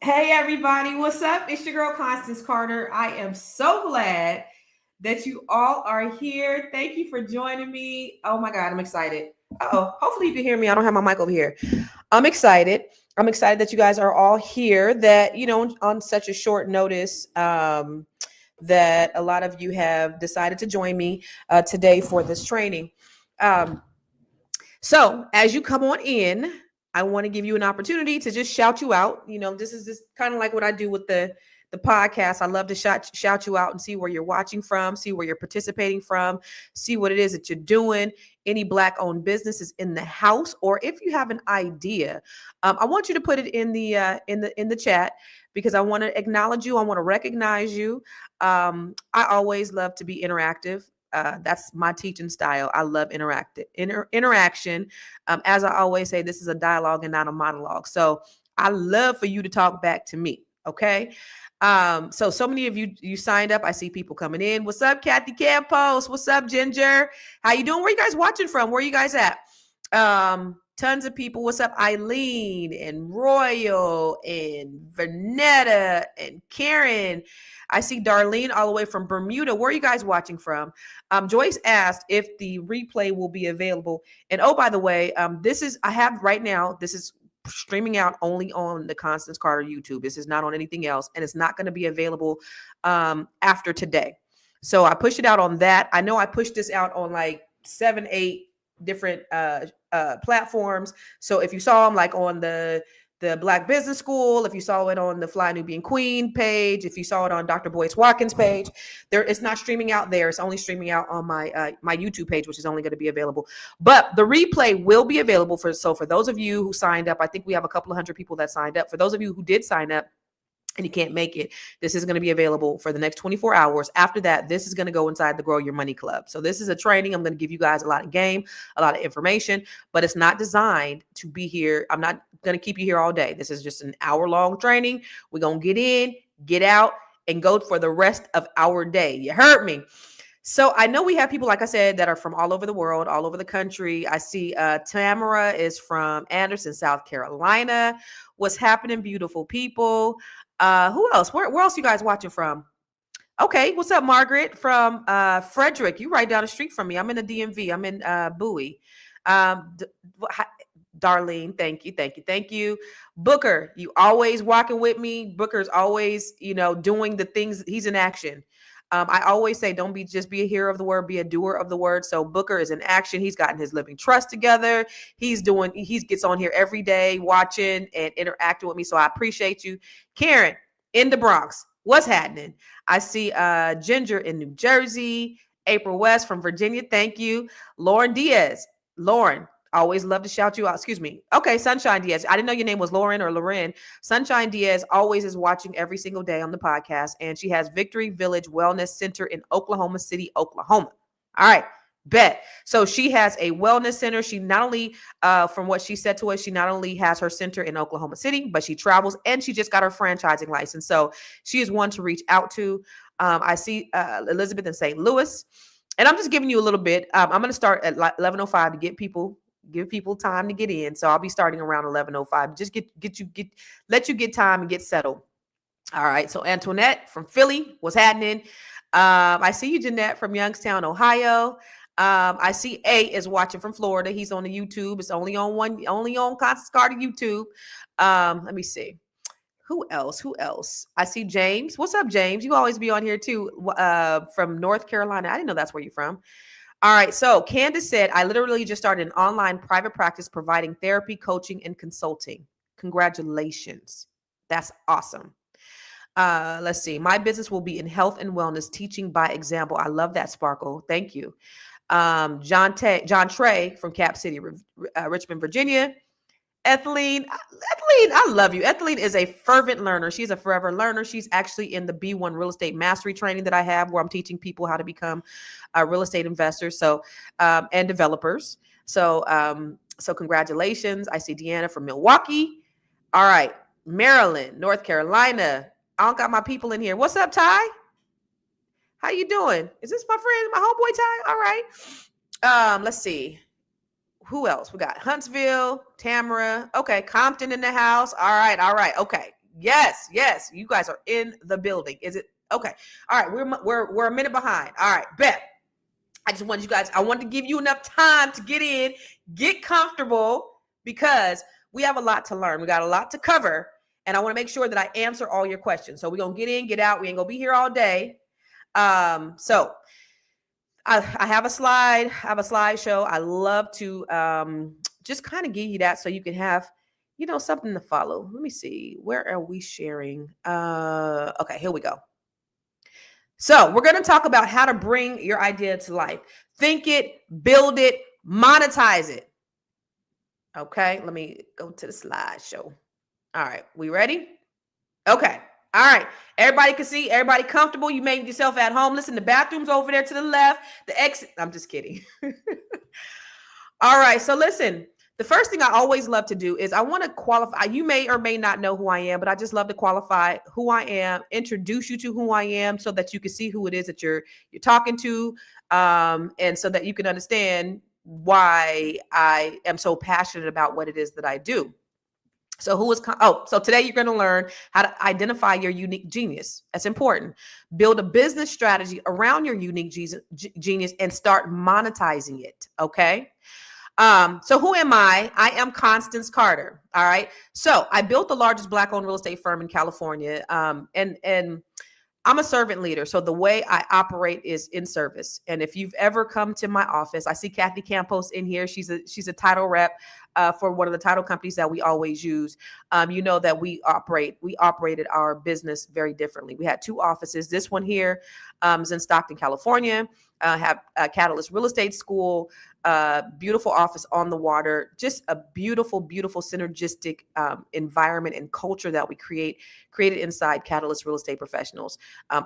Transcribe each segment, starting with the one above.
Hey everybody, what's up? It's your girl Constance Carter. I am so glad that you all are here. Thank you for joining me. Oh my God, I'm excited. Oh, hopefully you can hear me. I don't have my mic over here. I'm excited. I'm excited that you guys are all here. That on such a short notice, that a lot of you have decided to join me today for this training. Um, so as you come on in, I want to give you an opportunity to just shout you out. This is just kind of like what I do with the podcast. I love to shout you out and see where you're watching from, see where you're participating from, see what it is that you're doing. Any Black owned businesses in the house, or if you have an idea, I want you to put it in the chat because I want to acknowledge you. I want to recognize you. I always love to be interactive. That's my teaching style. I love interaction. As I always say, this is a dialogue and not a monologue. So I love for you to talk back to me. Okay. So many of you signed up. I see people coming in. What's up, Kathy Campos? What's up, Ginger? How you doing? Where you guys watching from? Where you guys at? Tons of people. What's up, Eileen and Royal and Vernetta and Karen? I see Darlene all the way from Bermuda. Where are you guys watching from? Joyce asked if the replay will be available. And oh, by the way, this is streaming out only on the Constance Carter YouTube. This is not on anything else, and it's not going to be available after today. So I pushed it out on that. I know I pushed this out on like 7, 8 different platforms. So if you saw them like on the Black Business School, if you saw it on the Fly Nubian Queen page, if you saw it on Dr. Boyce Watkins page, it's not streaming out there. It's only streaming out on my my YouTube page, which is only going to be available. But the replay will be available for those of you who signed up. I think we have a couple of hundred people that signed up. For those of you who did sign up and you can't make it, this is going to be available for the next 24 hours. After that, this is going to go inside the Grow Your Money Club. So this is a training. I'm going to give you guys a lot of game, a lot of information, but it's not designed to be here. I'm not going to keep you here all day. This is just an hour-long training. We're going to get in, get out, and go for the rest of our day. You heard me. So I know we have people, like I said, that are from all over the world, all over the country. I see Tamara is from Anderson, South Carolina. What's happening, beautiful people? Who else? Where else you guys watching from? Okay, what's up, Margaret from Frederick? You right down the street from me. I'm in the DMV. I'm in Bowie. Darlene, thank you. Booker, you always walking with me. Booker's always, doing the things. He's in action. I always say, don't just be a hearer of the word, be a doer of the word. So Booker is in action. He's gotten his living trust together. He gets on here every day watching and interacting with me. So I appreciate you. Karen in the Bronx, what's happening? I see Ginger in New Jersey, April West from Virginia. Thank you. Lauren Diaz. Lauren, always love to shout you out. Excuse me. Okay, Sunshine Diaz. I didn't know your name was Lauren or Loren. Sunshine Diaz always is watching every single day on the podcast, and she has Victory Village Wellness Center in Oklahoma City, Oklahoma. All right, bet. So she has a wellness center. She not only, from what she said to us, she not only has her center in Oklahoma City, but she travels and she just got her franchising license. So she is one to reach out to. I see Elizabeth in St. Louis. And I'm just giving you a little bit. I'm going to start at 11:05 to give people time to get in. So I'll be starting around 11:05. Just let you get time and get settled. All right. So Antoinette from Philly, what's happening? I see you, Jeanette from Youngstown, Ohio. I see A is watching from Florida. He's on the YouTube. It's only on Constance Carter YouTube. Let me see. Who else? I see James. What's up, James? You always be on here too. From North Carolina. I didn't know that's where you're from. All right. So Candace said, I literally just started an online private practice providing therapy, coaching, and consulting. Congratulations. That's awesome. Let's see. My business will be in health and wellness, teaching by example. I love that, Sparkle. Thank you. John Trey from Cap City, Richmond, Virginia. Etheline, I love you. Etheline is a fervent learner. She's a forever learner. She's actually in the B1 real estate mastery training that I have, where I'm teaching people how to become real estate investors. So, and developers. So congratulations. I see Deanna from Milwaukee. All right. Maryland, North Carolina. I don't got my people in here. What's up, Ty? How you doing? Is this my friend, my homeboy Ty? All right. Let's see. Who else? We got Huntsville, Tamara. Okay, Compton in the house. All right. Okay. Yes, yes. You guys are in the building. Is it okay? All right, we're a minute behind. All right, bet. I just wanted you guys, I wanted to give you enough time to get in, get comfortable, because we have a lot to learn. We got a lot to cover, and I want to make sure that I answer all your questions. So we're going to get in, get out. We ain't going to be here all day. So I have a slide. I have a slideshow. I love to just kind of give you that so you can have, something to follow. Let me see. Where are we sharing? Okay, here we go. So we're going to talk about how to bring your idea to life. Think it, build it, monetize it. Okay, let me go to the slideshow. All right, we ready? Okay. All right. Everybody can see, everybody comfortable. You made yourself at home. Listen, the bathroom's over there to the left. The exit. I'm just kidding. All right. So listen, the first thing I always love to do is I want to qualify. You may or may not know who I am, but I just love to qualify who I am, introduce you to who I am so that you can see who it is that you're talking to, and so that you can understand why I am so passionate about what it is that I do. So so today you're going to learn how to identify your unique genius. That's important. Build a business strategy around your unique genius and start monetizing it. Okay. So who am I? I am Constance Carter. All right. So I built the largest Black-owned real estate firm in California. And I'm a servant leader. So the way I operate is in service. And if you've ever come to my office, I see Kathy Campos in here. She's a title rep for one of the title companies that we always use. You know that we operated our business very differently. We had two offices. This one here is in Stockton, California. Have a Catalyst Real Estate School, beautiful office on the water, just a beautiful, beautiful synergistic environment and culture that we created inside Catalyst Real Estate Professionals.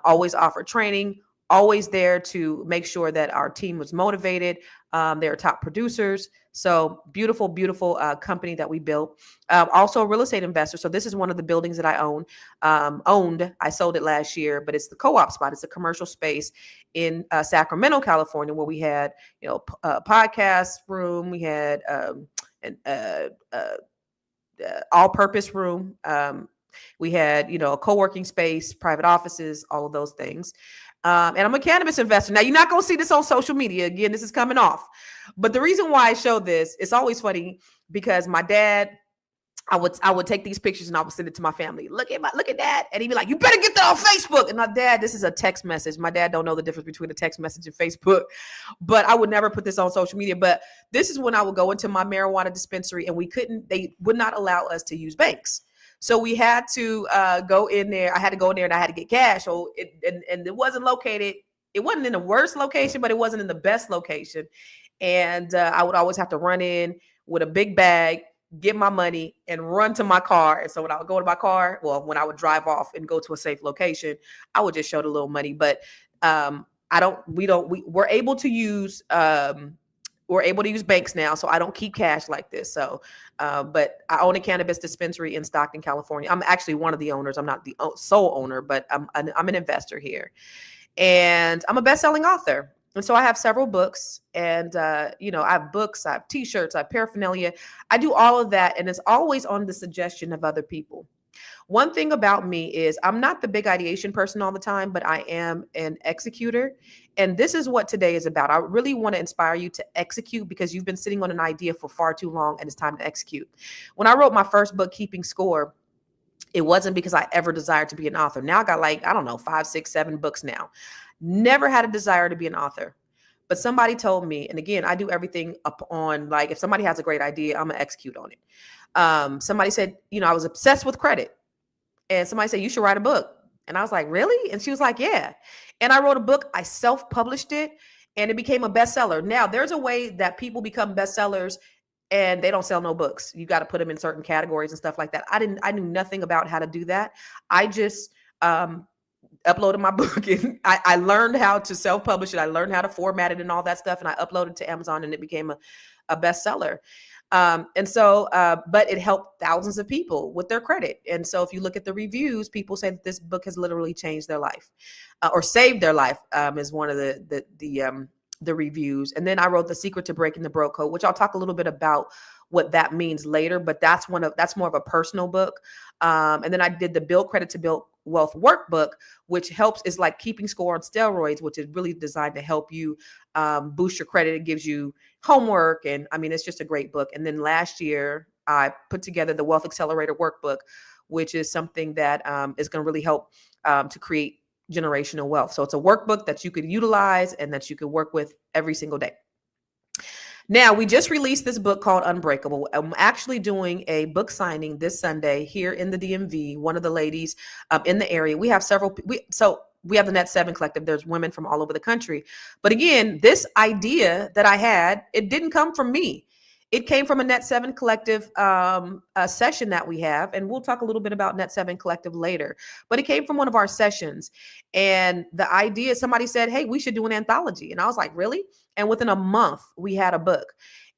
Always offer training, always there to make sure that our team was motivated. They're top producers. So beautiful, beautiful company that we built. Also a real estate investor. So this is one of the buildings that I owned. I sold it last year, but it's the co-op spot. It's a commercial space in Sacramento, California, where we had, a podcast room. We had an all-purpose room. We had, a co-working space, private offices, all of those things. And I'm a cannabis investor. Now, you're not going to see this on social media. Again, this is coming off. But the reason why I show this, it's always funny because my dad, I would take these pictures and I would send it to my family. Look at that. And he'd be like, you better get that on Facebook. And my dad, this is a text message. My dad don't know the difference between a text message and Facebook. But I would never put this on social media. But this is when I would go into my marijuana dispensary and they would not allow us to use banks. So we had to go in there. I had to go in there and I had to get cash. So it wasn't located. It wasn't in the worst location, but it wasn't in the best location. And I would always have to run in with a big bag, get my money, and run to my car. And so when I would go to my car, when I would drive off and go to a safe location, I would just show the little money. But we're able to use banks now, so I don't keep cash like this. So, but I own a cannabis dispensary in Stockton, California. I'm actually one of the owners. I'm not the sole owner, but I'm an investor here, and I'm a best-selling author. And so I have several books, and I have books, I have T-shirts, I have paraphernalia. I do all of that, and it's always on the suggestion of other people. One thing about me is I'm not the big ideation person all the time, but I am an executor. And this is what today is about. I really want to inspire you to execute because you've been sitting on an idea for far too long and it's time to execute. When I wrote my first book, Keeping Score, it wasn't because I ever desired to be an author. Now I got 5, 6, 7 books now. Never had a desire to be an author. But somebody told me, and again, I do everything up on, like, if somebody has a great idea, I'm going to execute on it. Somebody said, I was obsessed with credit. And somebody said, you should write a book. And I was like, really? And she was like, yeah. And I wrote a book. I self-published it and it became a bestseller. Now, there's a way that people become bestsellers and they don't sell no books. You got to put them in certain categories and stuff like that. I knew nothing about how to do that. I just uploaded my book and I learned how to self-publish it. I learned how to format it and all that stuff. And I uploaded it to Amazon and it became a bestseller. But it helped thousands of people with their credit. And so if you look at the reviews, people say that this book has literally changed their life or saved their life, is one of the reviews. And then I wrote The Secret to Breaking the Broke Code, which I'll talk a little bit about what that means later, but that's more of a personal book. And then I did the Build Credit to Build Wealth workbook, which helps is like keeping score on steroids, which is really designed to help you boost your credit. It gives you homework. And I mean, it's just a great book. And then last year, I put together the Wealth Accelerator workbook, which is something that is going to really help to create generational wealth. So it's a workbook that you could utilize and that you could work with every single day. Now, we just released this book called Unbreakable. I'm actually doing a book signing this Sunday here in the DMV. One of the ladies in the area, we have several. We have the Net 7 Collective. There's women from all over the country. But again, this idea that I had, it didn't come from me. It came from a Net 7 Collective session that we have. And we'll talk a little bit about Net 7 Collective later. But it came from one of our sessions. And the idea, somebody said, hey, we should do an anthology. And I was like, really? And within a month, we had a book.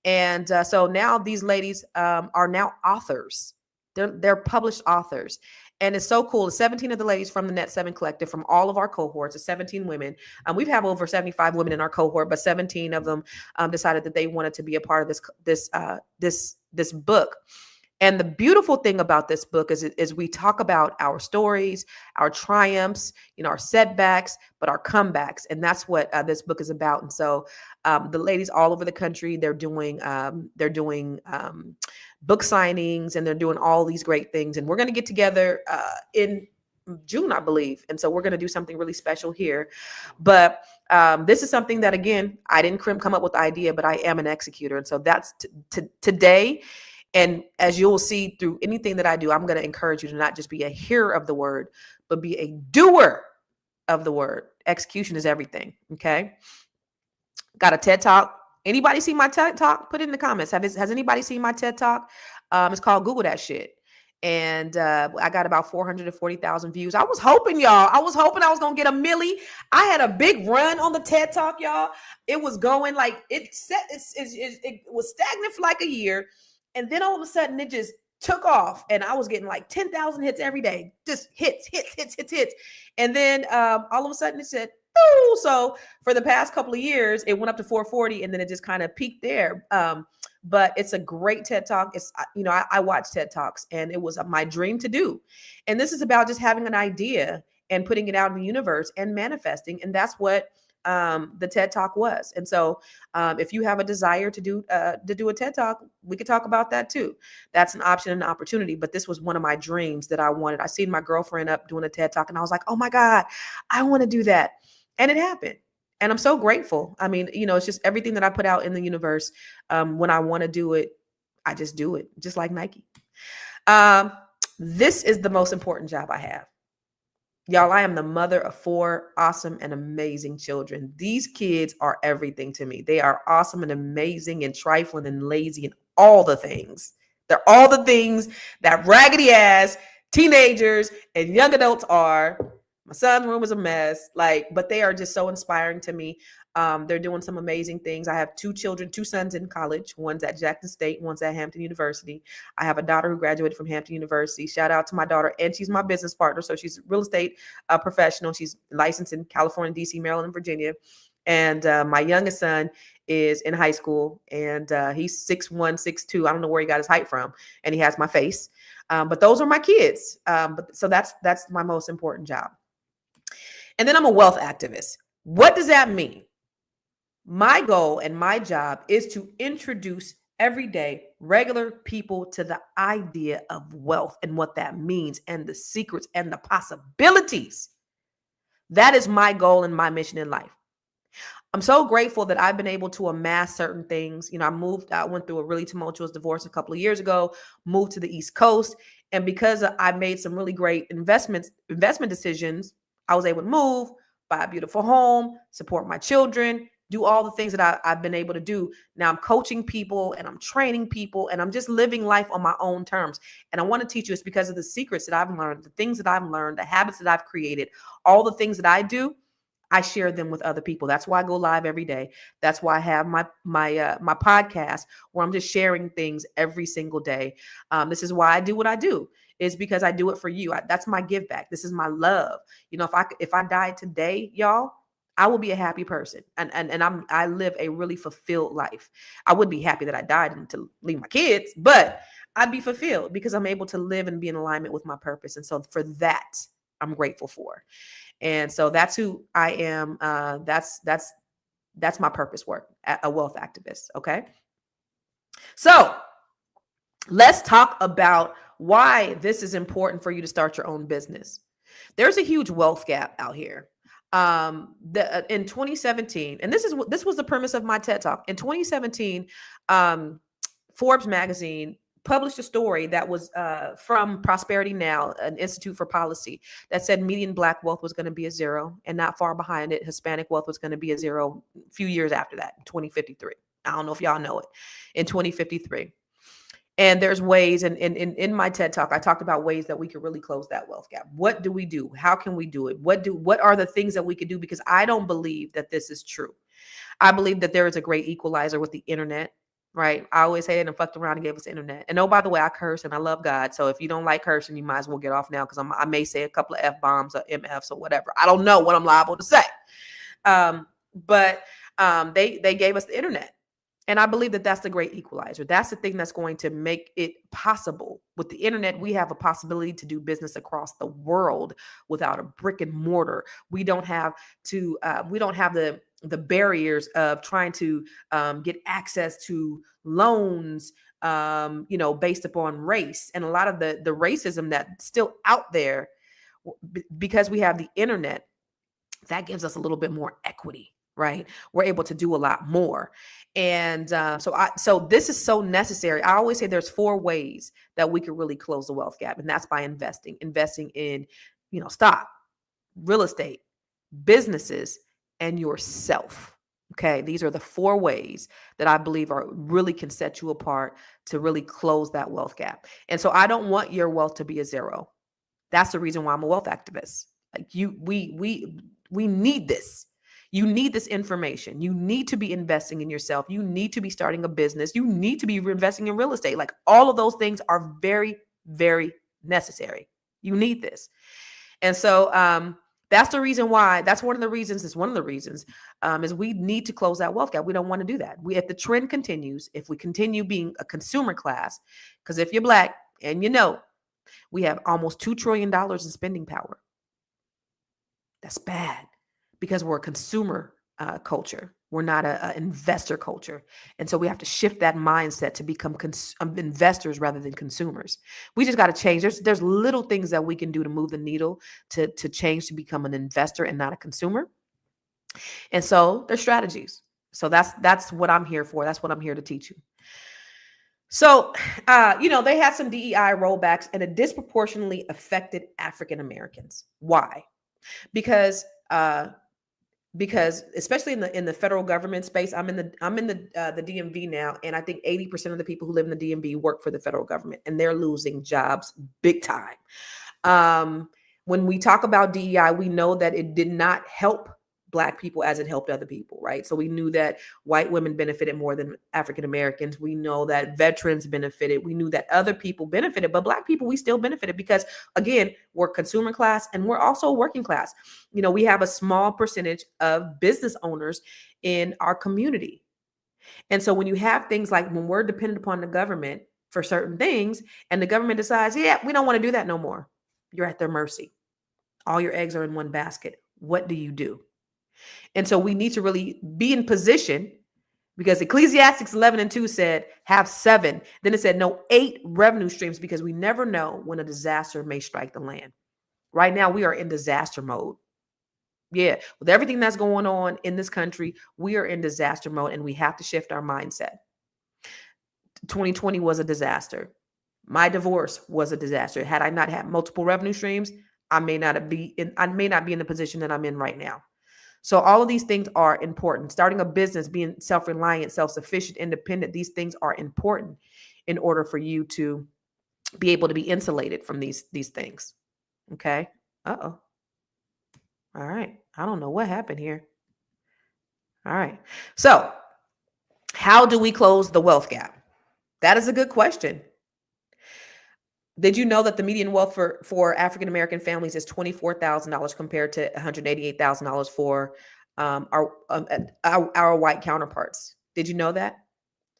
And so now these ladies are now authors. They're published authors. And it's so cool. 17 of the ladies from the Net 7 Collective, from all of our cohorts, it's 17 women. We've have over 75 women in our cohort, but 17 of them decided that they wanted to be a part of this book. And the beautiful thing about this book is we talk about our stories, our triumphs, our setbacks, but our comebacks. And that's what this book is about. And so the ladies all over the country, they're doing book signings, and they're doing all these great things. And we're going to get together in June, I believe. And so we're going to do something really special here. But this is something that, again, I didn't come up with the idea, but I am an executor. And so that's today. And as you'll see through anything that I do, I'm going to encourage you to not just be a hearer of the word, but be a doer of the word. Execution is everything. Okay. Got a TED Talk. Anybody see my TED Talk? Put it in the comments. Has anybody seen my TED Talk? It's called Google That Shit. And I got about 440,000 views. I was hoping I was going to get a milli. I had a big run on the TED Talk, y'all. It was going like, it was stagnant for like a year. And then all of a sudden it just took off, and I was getting like 10,000 hits every day, just hits. And then all of a sudden it said, oh, so for the past couple of years, it went up to 440, and then it just kind of peaked there. But it's a great TED Talk. It's, I watch TED Talks, and it was my dream to do. And this is about just having an idea and putting it out in the universe and manifesting. And that's what the TED Talk was. And so if you have a desire to do a TED Talk, we could talk about that too. That's an option and an opportunity. But this was one of my dreams that I wanted. I seen my girlfriend up doing a TED Talk, and I was like, oh my God, I want to do that. And it happened. And I'm so grateful. I mean, it's just everything that I put out in the universe. When I want to do it, I just do it, just like Nike. This is the most important job I have. Y'all, I am the mother of 4 awesome and amazing children. These kids are everything to me. They are awesome and amazing and trifling and lazy and all the things. They're all the things that raggedy ass teenagers and young adults are. My son's room is a mess, but they are just so inspiring to me. They're doing some amazing things. I have 2 sons in college. One's at Jackson State, one's at Hampton University. I have a daughter who graduated from Hampton University. Shout out to my daughter, and she's my business partner. So she's a real estate professional. She's licensed in California, DC, Maryland, and Virginia. And my youngest son is in high school, and he's 6'1", 6'2". I don't know where he got his height from, and he has my face. But those are my kids. So that's my most important job. And then I'm a wealth activist. What does that mean? My goal and my job is to introduce everyday regular people to the idea of wealth and what that means and the secrets and the possibilities. That is my goal and my mission in life. I'm so grateful that I've been able to amass certain things. I went through a really tumultuous divorce a couple of years ago, moved to the East Coast. And because I made some really great investment decisions, I was able to move, buy a beautiful home, support my children, do all the things that I've been able to do. Now I'm coaching people and I'm training people, and I'm just living life on my own terms. And I want to teach you, it's because of the secrets that I've learned, the things that I've learned, the habits that I've created, all the things that I do, I share them with other people. That's why I go live every day. That's why I have my podcast where I'm just sharing things every single day. This is why I do what I do. Is because I do it for you. That's my give back. This is my love. If I died today, y'all, I will be a happy person. And I live a really fulfilled life. I would be happy that I died and to leave my kids, but I'd be fulfilled because I'm able to live and be in alignment with my purpose. And so for that, I'm grateful for. And so that's who I am. That's my purpose work, a wealth activist. Okay. So let's talk about why this is important for you to start your own business. There's a huge wealth gap out here. In 2017, and this was the premise of my TED Talk. In 2017, Forbes magazine published a story that was from Prosperity Now, an Institute for Policy, that said median Black wealth was going to be a zero, and not far behind it, Hispanic wealth was going to be a zero a few years after that, in 2053. I don't know if y'all know it, in 2053. And there's ways, and in my TED Talk, I talked about ways that we could really close that wealth gap. What do we do? How can we do it? What are the things that we could do? Because I don't believe that this is true. I believe that there is a great equalizer with the internet, right? I always say it and fucked around and gave us the internet. And oh, by the way, I curse and I love God. So if you don't like cursing, you might as well get off now, because I may say a couple of F-bombs or MFs or whatever. I don't know what I'm liable to say. But they gave us the internet. And I believe that that's the great equalizer. That's the thing that's going to make it possible. With the internet, we have a possibility to do business across the world without a brick and mortar. We don't have to. We don't have the barriers of trying to get access to loans, based upon race, and a lot of the racism that's still out there. Because we have the internet, that gives us a little bit more equity. Right, we're able to do a lot more, and so this is so necessary. I always say there's 4 ways that we can really close the wealth gap, and that's by investing in, stock, real estate, businesses, and yourself. Okay, these are the 4 ways that I believe are really can set you apart to really close that wealth gap. And so I don't want your wealth to be a zero. That's the reason why I'm a wealth activist. Like we need this. You need this information. You need to be investing in yourself. You need to be starting a business. You need to be investing in real estate. Like, all of those things are very, very necessary. You need this. And so that's the reason why. That's one of the reasons. Is we need to close that wealth gap. We don't want to do that. If the trend continues, if we continue being a consumer class, because if you're Black and we have almost $2 trillion in spending power. That's bad. Because we're a consumer culture. We're not an investor culture. And so we have to shift that mindset to become investors rather than consumers. We just got to change. There's little things that we can do to move the needle to change, to become an investor and not a consumer. And so there's strategies. So that's what I'm here for. That's what I'm here to teach you. So, they had some DEI rollbacks, and it disproportionately affected African Americans. Why? Because especially in the federal government space, I'm in the DMV now, and I think 80% of the people who live in the DMV work for the federal government, and they're losing jobs big time. When we talk about DEI, we know that it did not help Black people as it helped other people, right? So we knew that white women benefited more than African Americans. We know that veterans benefited. We knew that other people benefited, but Black people, we still benefited because, again, we're consumer class and we're also working class. We have a small percentage of business owners in our community. And so when you have things like when we're dependent upon the government for certain things, and the government decides, yeah, we don't want to do that no more, you're at their mercy. All your eggs are in one basket. What do you do? And so we need to really be in position, because Ecclesiastes 11:2 said, have 7. Then it said, no, 8 revenue streams, because we never know when a disaster may strike the land. Right now, we are in disaster mode. Yeah, with everything that's going on in this country, we are in disaster mode, and we have to shift our mindset. 2020 was a disaster. My divorce was a disaster. Had I not had multiple revenue streams, I may not be in the position that I'm in right now. So all of these things are important. Starting a business, being self-reliant, self-sufficient, independent, these things are important in order for you to be able to be insulated from these things. Okay. Uh-oh. All right. I don't know what happened here. All right. So how do we close the wealth gap? That is a good question. Did you know that the median wealth for African-American families is $24,000 compared to $188,000 for our white counterparts? Did you know that?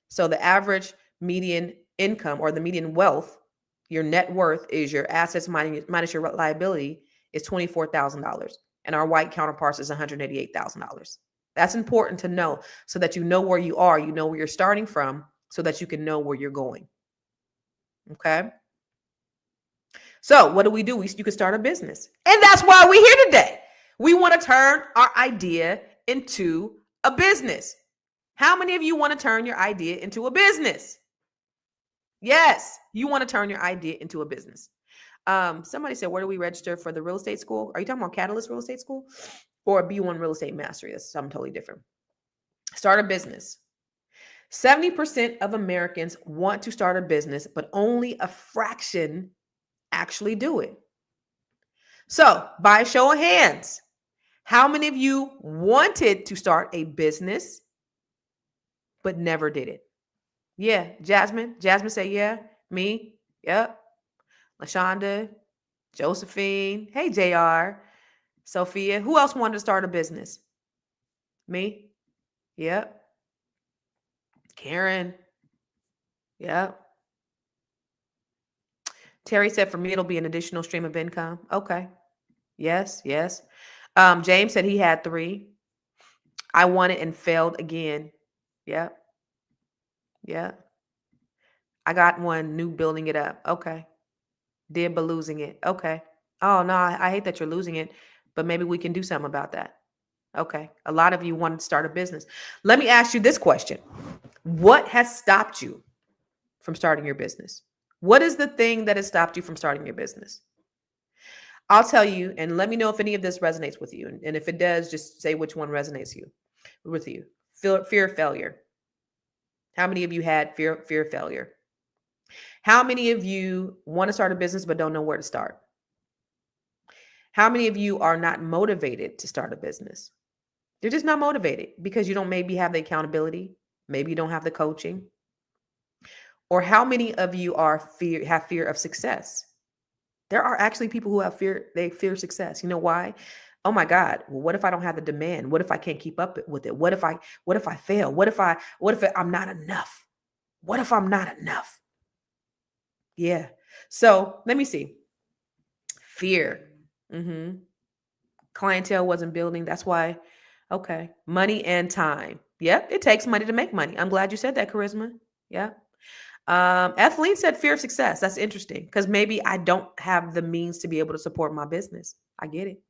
So the average median income or the median wealth, your net worth is your assets minus your liability is $24,000. And our white counterparts is $188,000. That's important to know so that you know where you are, you know where you're starting from, so that you can know where you're going. Okay. So what do? You can start a business. And that's why we're here today. We want to turn our idea into a business. How many of you want to turn your idea into a business? Yes, you want to turn your idea into a business. Somebody said, where do we register for the real estate school? Are you talking about Catalyst Real Estate School or B1 Real Estate Mastery? That's something totally different. Start a business. 70% of Americans want to start a business, but only a fraction actually do it. So, by a show of hands, how many of you wanted to start a business, but never did it? Yeah, Jasmine. Jasmine said, yeah. Me. Yep. LaShonda, Josephine. Hey, JR. Sophia. Who else wanted to start a business? Me. Yep. Karen. Yep. Terry said, for me, it'll be an additional stream of income. Okay. Yes. Yes. James said he had 3. I won it and failed again. Yep. Yeah. I got one new building it up. Okay. Did but losing it. Okay. Oh no, I hate that you're losing it, but maybe we can do something about that. Okay. A lot of you want to start a business. Let me ask you this question. What has stopped you from starting your business? What is the thing that has stopped you from starting your business? I'll tell you, and let me know if any of this resonates with you. And if it does, just say which one resonates with you. Fear of failure. How many of you had fear of failure? How many of you want to start a business but don't know where to start? How many of you are not motivated to start a business? You're just not motivated because you don't maybe have the accountability. Maybe you don't have the coaching. Or how many of you have fear of success? There are actually people who have fear. They fear success. You know why? Oh my God. Well, what if I don't have the demand? What if I can't keep up with it? What if I fail? What if I'm not enough? What if I'm not enough? Yeah. So let me see. Fear. Clientele wasn't building. That's why. Okay. Money and time. Yep. It takes money to make money. I'm glad you said that, Charisma. Yeah. Ethelene said fear of success. That's interesting because maybe I don't have the means to be able to support my business. I get it.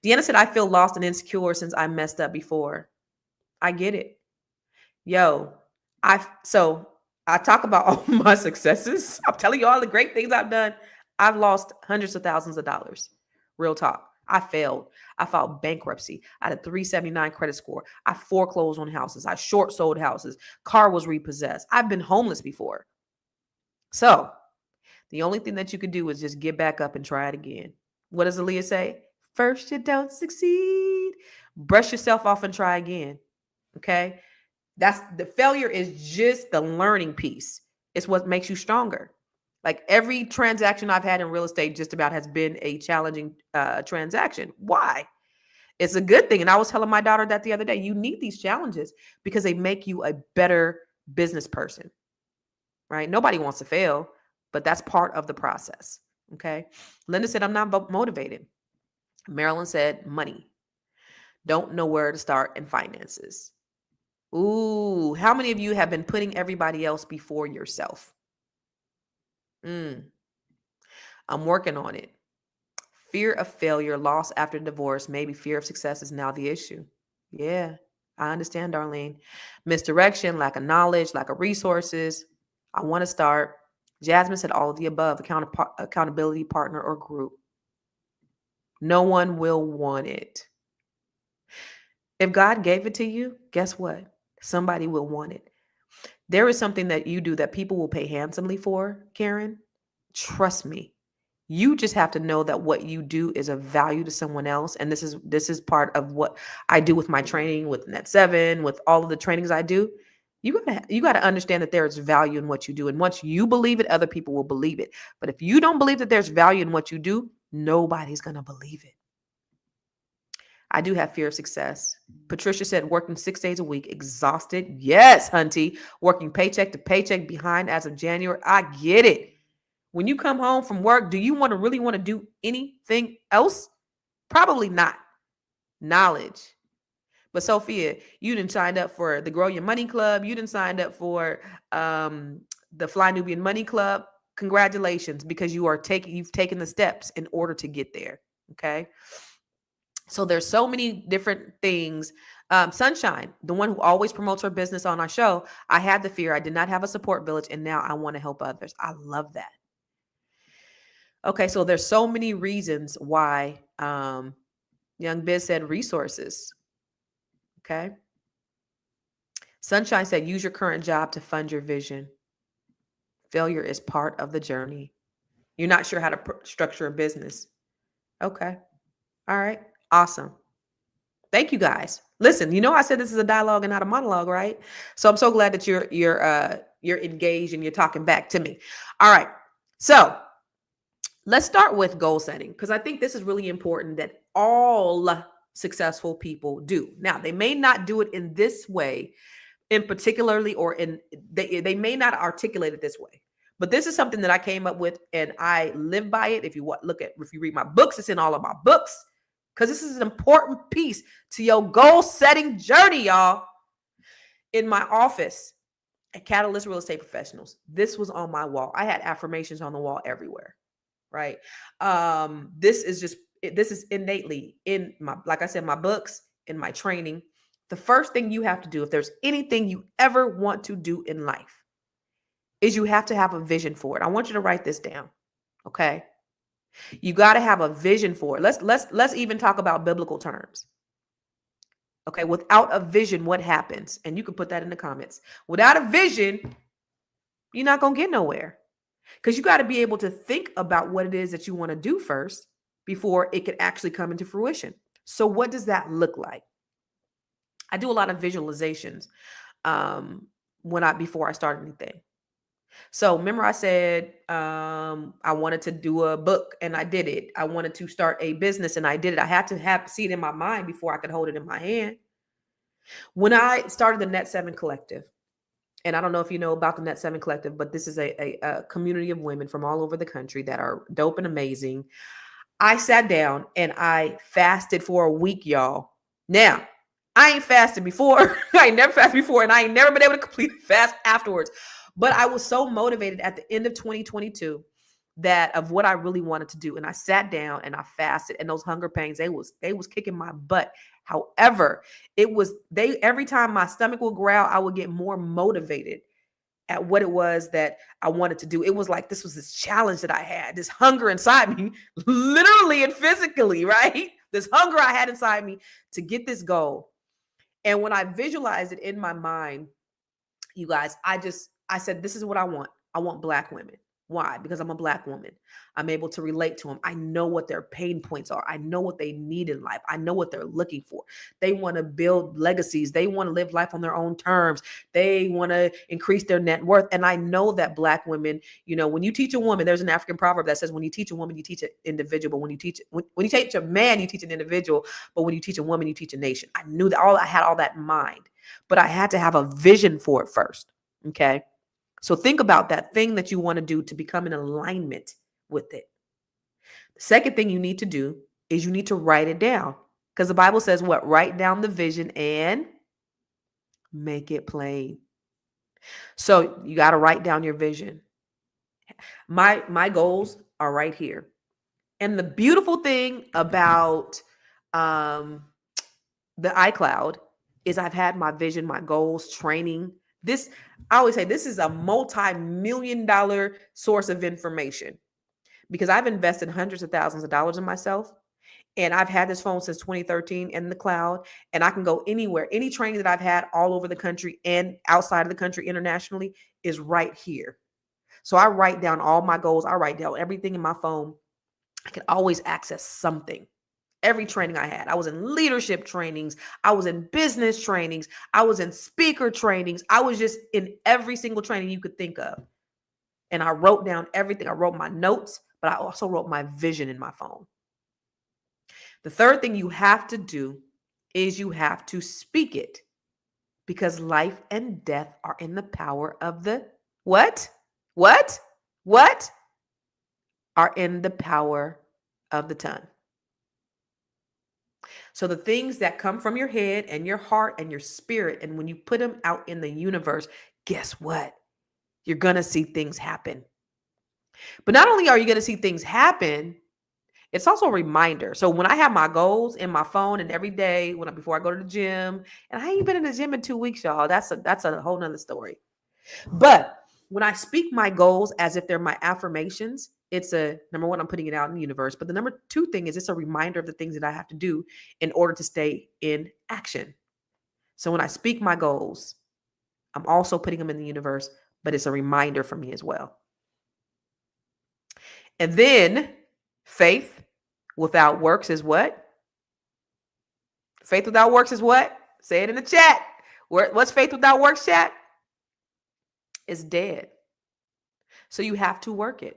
Deanna said, I feel lost and insecure since I messed up before. I get it. Yo, I talk about all my successes. I'm telling you all the great things I've done. I've lost hundreds of thousands of dollars. Real talk. I failed. I filed bankruptcy. I had a 379 credit score. I foreclosed on houses. I short sold houses. Car was repossessed. I've been homeless before. So the only thing that you could do is just get back up and try it again. What does Aaliyah say? First, you don't succeed. Brush yourself off and try again. Okay. That's the failure is just the learning piece. It's what makes you stronger. Like every transaction I've had in real estate just about has been a challenging transaction. Why? It's a good thing. And I was telling my daughter that the other day, you need these challenges because they make you a better business person, right? Nobody wants to fail, but that's part of the process. Okay. Linda said, I'm not motivated. Marilyn said, money. Don't know where to start in finances. Ooh, how many of you have been putting everybody else before yourself? I'm working on it. Fear of failure, loss after divorce, maybe fear of success is now the issue. Yeah, I understand, Darlene. Misdirection, lack of knowledge, lack of resources. I want to start. Jasmine said all of the above, accountability partner or group. No one will want it. If God gave it to you, guess what? Somebody will want it. There is something that you do that people will pay handsomely for, Karen. Trust me. You just have to know that what you do is of value to someone else. And this is part of what I do with my training, with Net 7, with all of the trainings I do. You gotta understand that there is value in what you do. And once you believe it, other people will believe it. But if you don't believe that there's value in what you do, nobody's gonna believe it. I do have fear of success. Patricia said, working 6 days a week, exhausted. Yes, Hunty. Working paycheck to paycheck, behind as of January. I get it. When you come home from work, do you really want to do anything else? Probably not. Knowledge. But Sophia, you didn't sign up for the Grow Your Money Club. You didn't sign up for the Fly Nubian Money Club. Congratulations, because you've taken the steps in order to get there. Okay. So there's so many different things. Sunshine, the one who always promotes her business on our show. I had the fear. I did not have a support village, and now I want to help others. I love that. Okay, so there's so many reasons why. Young Biz said resources. Okay. Sunshine said, use your current job to fund your vision. Failure is part of the journey. You're not sure how to structure a business. Okay. All right. Awesome. Thank you guys. Listen, I said this is a dialogue and not a monologue, right? So I'm so glad that you're engaged and you're talking back to me. All right. So let's start with goal setting, because I think this is really important that all successful people do. Now, they may not do it in this way in particularly, or they may not articulate it this way, but this is something that I came up with and I live by it. If you read my books, it's in all of my books, because this is an important piece to your goal setting journey, y'all. In my office at Catalyst Real Estate Professionals, this was on my wall. I had affirmations on the wall everywhere, right? This is innately in my, like I said, my books, in my training. The first thing you have to do, if there's anything you ever want to do in life, is you have to have a vision for it. I want you to write this down. Okay. You got to have a vision for it. Let's even talk about biblical terms. Okay. Without a vision, what happens? And you can put that in the comments. Without a vision, you're not going to get nowhere, because you got to be able to think about what it is that you want to do first before it could actually come into fruition. So what does that look like? I do a lot of visualizations before I start anything. So remember I said I wanted to do a book and I did it. I wanted to start a business and I did it. I had to see it in my mind before I could hold it in my hand. When I started the Net 7 Collective, and I don't know if you know about the Net 7 Collective, but this is a community of women from all over the country that are dope and amazing. I sat down and I fasted for a week, y'all. Now, I ain't fasted before. I ain't never fasted before, and I ain't never been able to complete a fast afterwards. But I was so motivated at the end of 2022 of what I really wanted to do. And I sat down and I fasted, and those hunger pains, they was kicking my butt. However, every time my stomach would growl, I would get more motivated at what it was that I wanted to do. It was like this was this challenge that I had, this hunger inside me, literally and physically, right? This hunger I had inside me to get this goal. And when I visualized it in my mind, you guys, I said, this is what I want. I want Black women. Why? Because I'm a Black woman. I'm able to relate to them. I know what their pain points are. I know what they need in life. I know what they're looking for. They want to build legacies. They want to live life on their own terms. They want to increase their net worth. And I know that Black women, when you teach a woman, there's an African proverb that says, when you teach a woman, you teach an individual. But when you teach a man, you teach an individual. But when you teach a woman, you teach a nation. I knew that I had all that in mind, but I had to have a vision for it first. Okay. So think about that thing that you want to do to become in alignment with it. The second thing you need to do is you need to write it down, because the Bible says what? Write down the vision and make it plain. So you got to write down your vision. My goals are right here. And the beautiful thing about the iCloud is I've had my vision, my goals, training. I always say this is a multi-million-dollar source of information, because I've invested hundreds of thousands of dollars in myself. And I've had this phone since 2013 in the cloud, and I can go anywhere. Any training that I've had all over the country and outside of the country internationally is right here. So I write down all my goals. I write down everything in my phone. I can always access something. Every training I had, I was in leadership trainings. I was in business trainings. I was in speaker trainings. I was just in every single training you could think of. And I wrote down everything. I wrote my notes, but I also wrote my vision in my phone. The third thing you have to do is you have to speak it, because life and death are in the power of the what? What? What? Are in the power of the tongue. So the things that come from your head and your heart and your spirit, and when you put them out in the universe, guess what? You're going to see things happen. But not only are you going to see things happen, it's also a reminder. So when I have my goals in my phone, and every day before I go to the gym, and I ain't been in the gym in 2 weeks, y'all. That's a whole nother story. But when I speak my goals as if they're my affirmations, it's a number one, I'm putting it out in the universe. But the number two thing is it's a reminder of the things that I have to do in order to stay in action. So when I speak my goals, I'm also putting them in the universe, but it's a reminder for me as well. And then faith without works is what? Faith without works is what? Say it in the chat. What's faith without works, chat? It's dead. So you have to work it.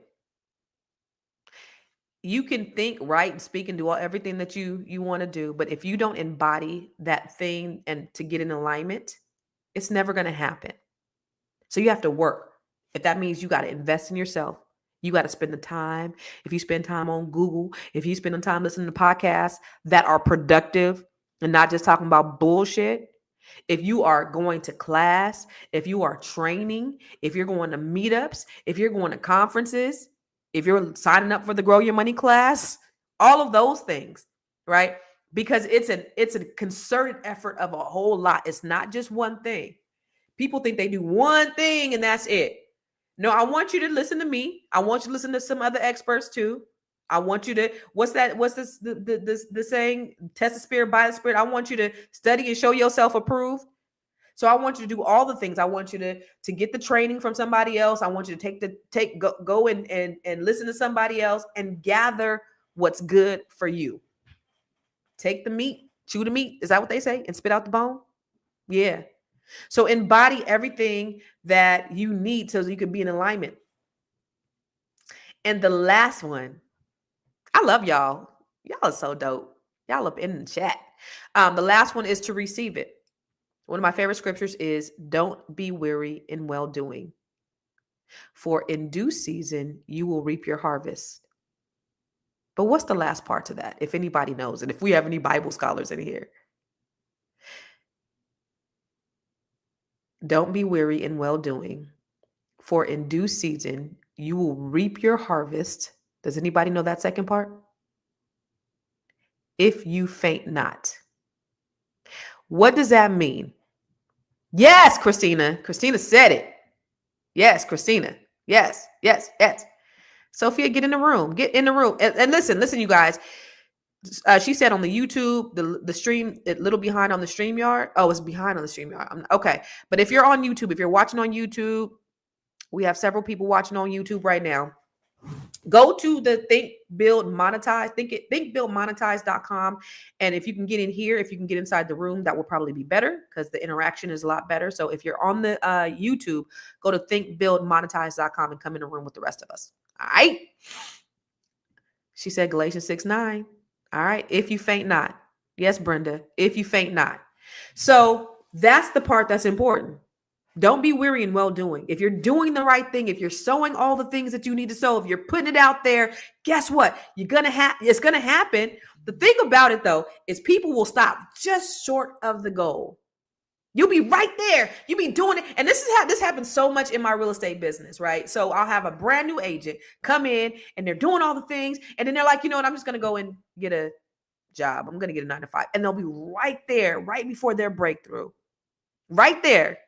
You can think, write, and speak and do everything that you want to do, but if you don't embody that thing and to get in alignment, it's never going to happen. So you have to work. If that means you got to invest in yourself, you got to spend the time. If you spend time on Google, if you spend the time listening to podcasts that are productive and not just talking about bullshit, if you are going to class, if you are training, if you're going to meetups, if you're going to conferences, if you're signing up for the Grow Your Money class, all of those things, right? Because it's a concerted effort of a whole lot. It's not just one thing. People think they do one thing and that's it. No, I want you to listen to me. I want you to listen to some other experts too. I want you to, what's this, the saying, test the spirit by the spirit. I want you to study and show yourself approved. So I want you to do all the things. I want you to get the training from somebody else. I want you to go and listen to somebody else and gather what's good for you. Take the meat, chew the meat. Is that what they say? And spit out the bone? Yeah. So embody everything that you need so you can be in alignment. And the last one, I love y'all. Y'all are so dope. Y'all up in the chat. The last one is to receive it. One of my favorite scriptures is, don't be weary in well-doing, for in due season, you will reap your harvest. But what's the last part to that? If anybody knows, and if we have any Bible scholars in here. Don't be weary in well-doing, for in due season, you will reap your harvest. Does anybody know that second part? If you faint not. What does that mean? Yes, Christina. Christina said it. Yes, Christina. Yes, yes, yes. Sophia, get in the room. Get in the room. And listen, you guys. She said on the YouTube, the stream, a little behind on the StreamYard. Oh, it's behind on the StreamYard. Okay. But if you're on YouTube, if you're watching on YouTube, we have several people watching on YouTube right now. Go to the Think Build Monetize, thinkbuildmonetize.com. And if you can get in here, if you can get inside the room, that will probably be better because the interaction is a lot better. So if you're on the YouTube, go to thinkbuildmonetize.com and come in the room with the rest of us. All right. She said Galatians 6:9. All right. If you faint not. Yes, Brenda. If you faint not. So that's the part that's important. Don't be weary in well-doing. If you're doing the right thing, if you're sowing all the things that you need to sow, if you're putting it out there, guess what? It's going to happen. The thing about it, though, is people will stop just short of the goal. You'll be right there. You'll be doing it. And this happens so much in my real estate business, right? So I'll have a brand new agent come in and they're doing all the things. And then they're like, you know what? I'm just going to go and get a job. I'm going to get a 9 to 5. And they'll be right there, right before their breakthrough, right there.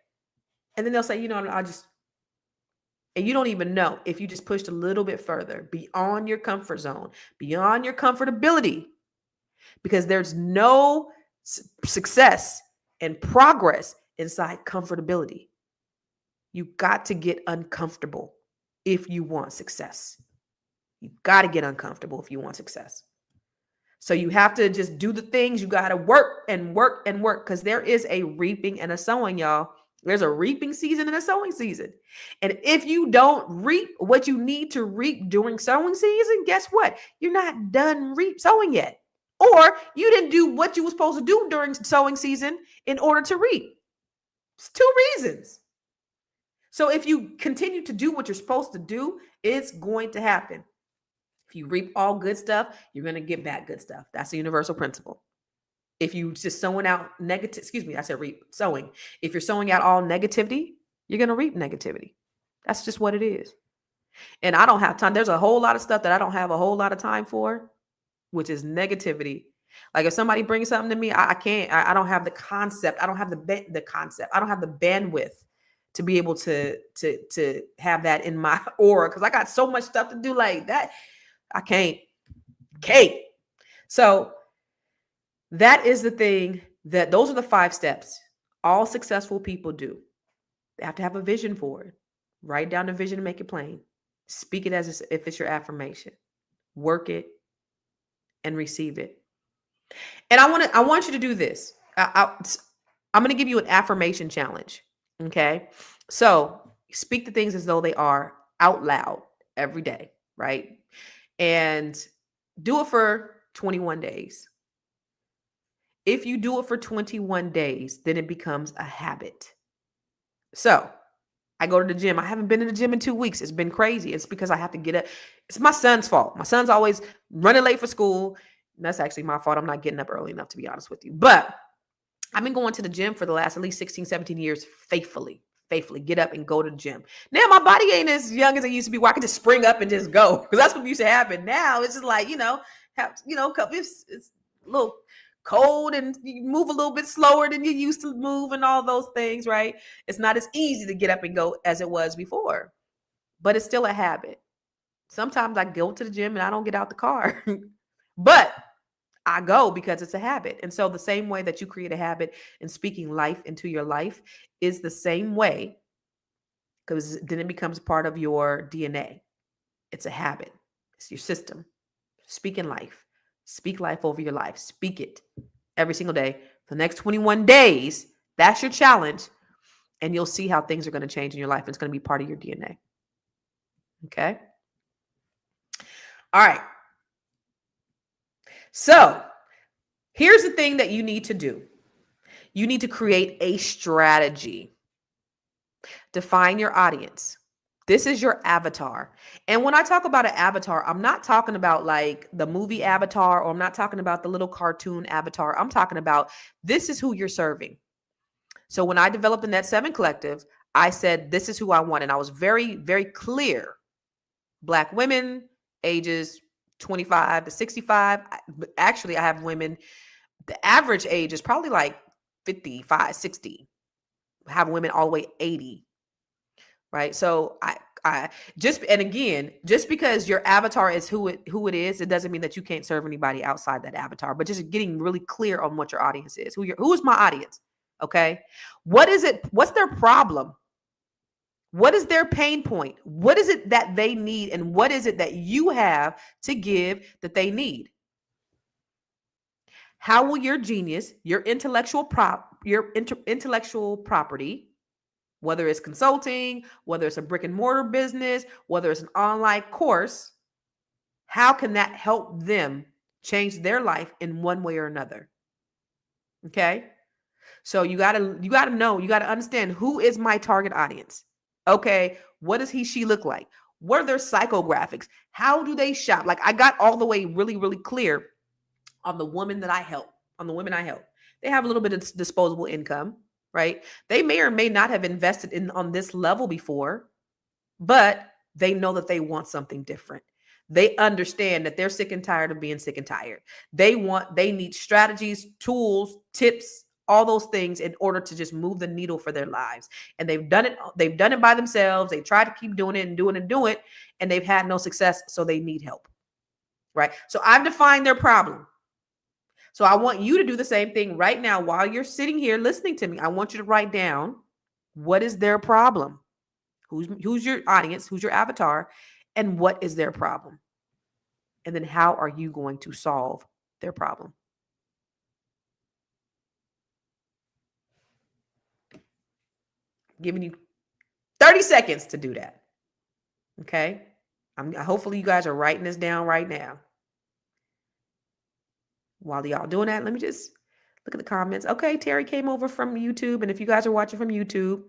And then they'll say, you know, and you don't even know if you just pushed a little bit further beyond your comfort zone, beyond your comfortability, because there's no success and progress inside comfortability. You got to get uncomfortable if you want success. You got to get uncomfortable if you want success. So you have to just do the things. You got to work and work and work, because there is a reaping and a sowing, y'all. There's a reaping season and a sowing season. And if you don't reap what you need to reap during sowing season, guess what? You're not done sowing yet. or you didn't do what you were supposed to do during sowing season in order to reap. It's two reasons. So if you continue to do what you're supposed to do, it's going to happen. If you reap all good stuff, you're going to get back good stuff. That's a universal principle. If you just sowing out negative, excuse me, I said reap, sowing. If you're sowing out all negativity, you're going to reap negativity. That's just what it is. And I don't have time. There's a whole lot of stuff that I don't have a whole lot of time for, which is negativity. Like if somebody brings something to me, I can't. I don't have the concept. I don't have the concept. I don't have the bandwidth to be able to have that in my aura because I got so much stuff to do like that. I can't. So that is the thing that those are the 5 steps all successful people do. They have to have a vision for it. Write down the vision and make it plain. Speak it as if it's your affirmation. Work it and receive it. And I want you to do this. I'm going to give you an affirmation challenge. Okay. So speak the things as though they are out loud every day. Right. And do it for 21 days. If you do it for 21 days, then it becomes a habit. So I go to the gym. I haven't been in the gym in 2 weeks. It's been crazy. It's because I have to get up. It's my son's fault. My son's always running late for school. That's actually my fault. I'm not getting up early enough, to be honest with you. But I've been going to the gym for the last at least 16, 17 years faithfully get up and go to the gym. Now my body ain't as young as it used to be where I could just spring up and just go because that's what used to happen. Now it's just like, it's a little cold and you move a little bit slower than you used to move and all those things, right? It's not as easy to get up and go as it was before, but it's still a habit. Sometimes I go to the gym and I don't get out the car, but I go because it's a habit. And so the same way that you create a habit in speaking life into your life is the same way, because then it becomes part of your DNA. It's a habit. It's your system. Speaking life. Speak life over your life. Speak it every single day for the next 21 days. That's your challenge. And you'll see how things are going to change in your life. It's going to be part of your DNA. Okay? All right. So here's the thing that you need to do. You need to create a strategy. Define your audience. This is your avatar. And when I talk about an avatar, I'm not talking about like the movie Avatar, or I'm not talking about the little cartoon avatar. I'm talking about this is who you're serving. So when I developed the Net 7 Collective, I said, this is who I want. And I was very, very clear. Black women, ages 25 to 65. Actually, I have women, the average age is probably like 55, 60. I have women all the way 80. Right. So just because your avatar is who it is, it doesn't mean that you can't serve anybody outside that avatar, but just getting really clear on what your audience is, who is my audience. Okay. What is it? What's their problem? What is their pain point? What is it that they need? And what is it that you have to give that they need? How will your genius, your intellectual property, whether it's consulting, whether it's a brick and mortar business, whether it's an online course, how can that help them change their life in one way or another? Okay. So you gotta know, you gotta understand, who is my target audience? Okay. What does she look like? What are their psychographics? How do they shop? Like I got all the way really, really clear on the women that I help, on the women I help. They have a little bit of disposable income, right? They may or may not have invested on this level before, but they know that they want something different. They understand that they're sick and tired of being sick and tired. They need strategies, tools, tips, all those things in order to just move the needle for their lives. And they've done it by themselves. They try to keep doing it and doing it, and they've had no success. So they need help, right? So I've defined their problem. So I want you to do the same thing right now while you're sitting here listening to me. I want you to write down, what is their problem? Who's your audience? Who's your avatar? And what is their problem? And then how are you going to solve their problem? I'm giving you 30 seconds to do that. Okay? Hopefully you guys are writing this down right now. While y'all doing that, let me just look at the comments. Okay, Terry came over from YouTube. And if you guys are watching from YouTube,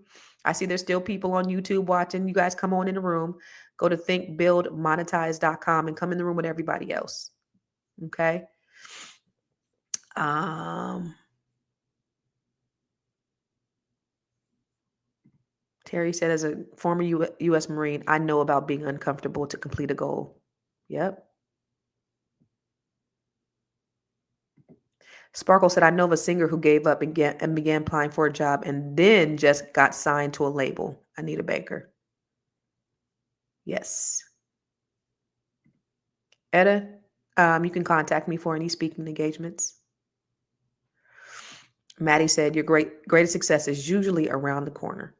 I see there's still people on YouTube watching. You guys come on in the room. Go to thinkbuildmonetize.com and come in the room with everybody else. Okay. Terry said, as a former U.S. Marine, I know about being uncomfortable to complete a goal. Yep. Sparkle said, I know of a singer who gave up and began applying for a job and then just got signed to a label. Anita Baker. Yes. Etta, you can contact me for any speaking engagements. Maddie said, your greatest success is usually around the corner.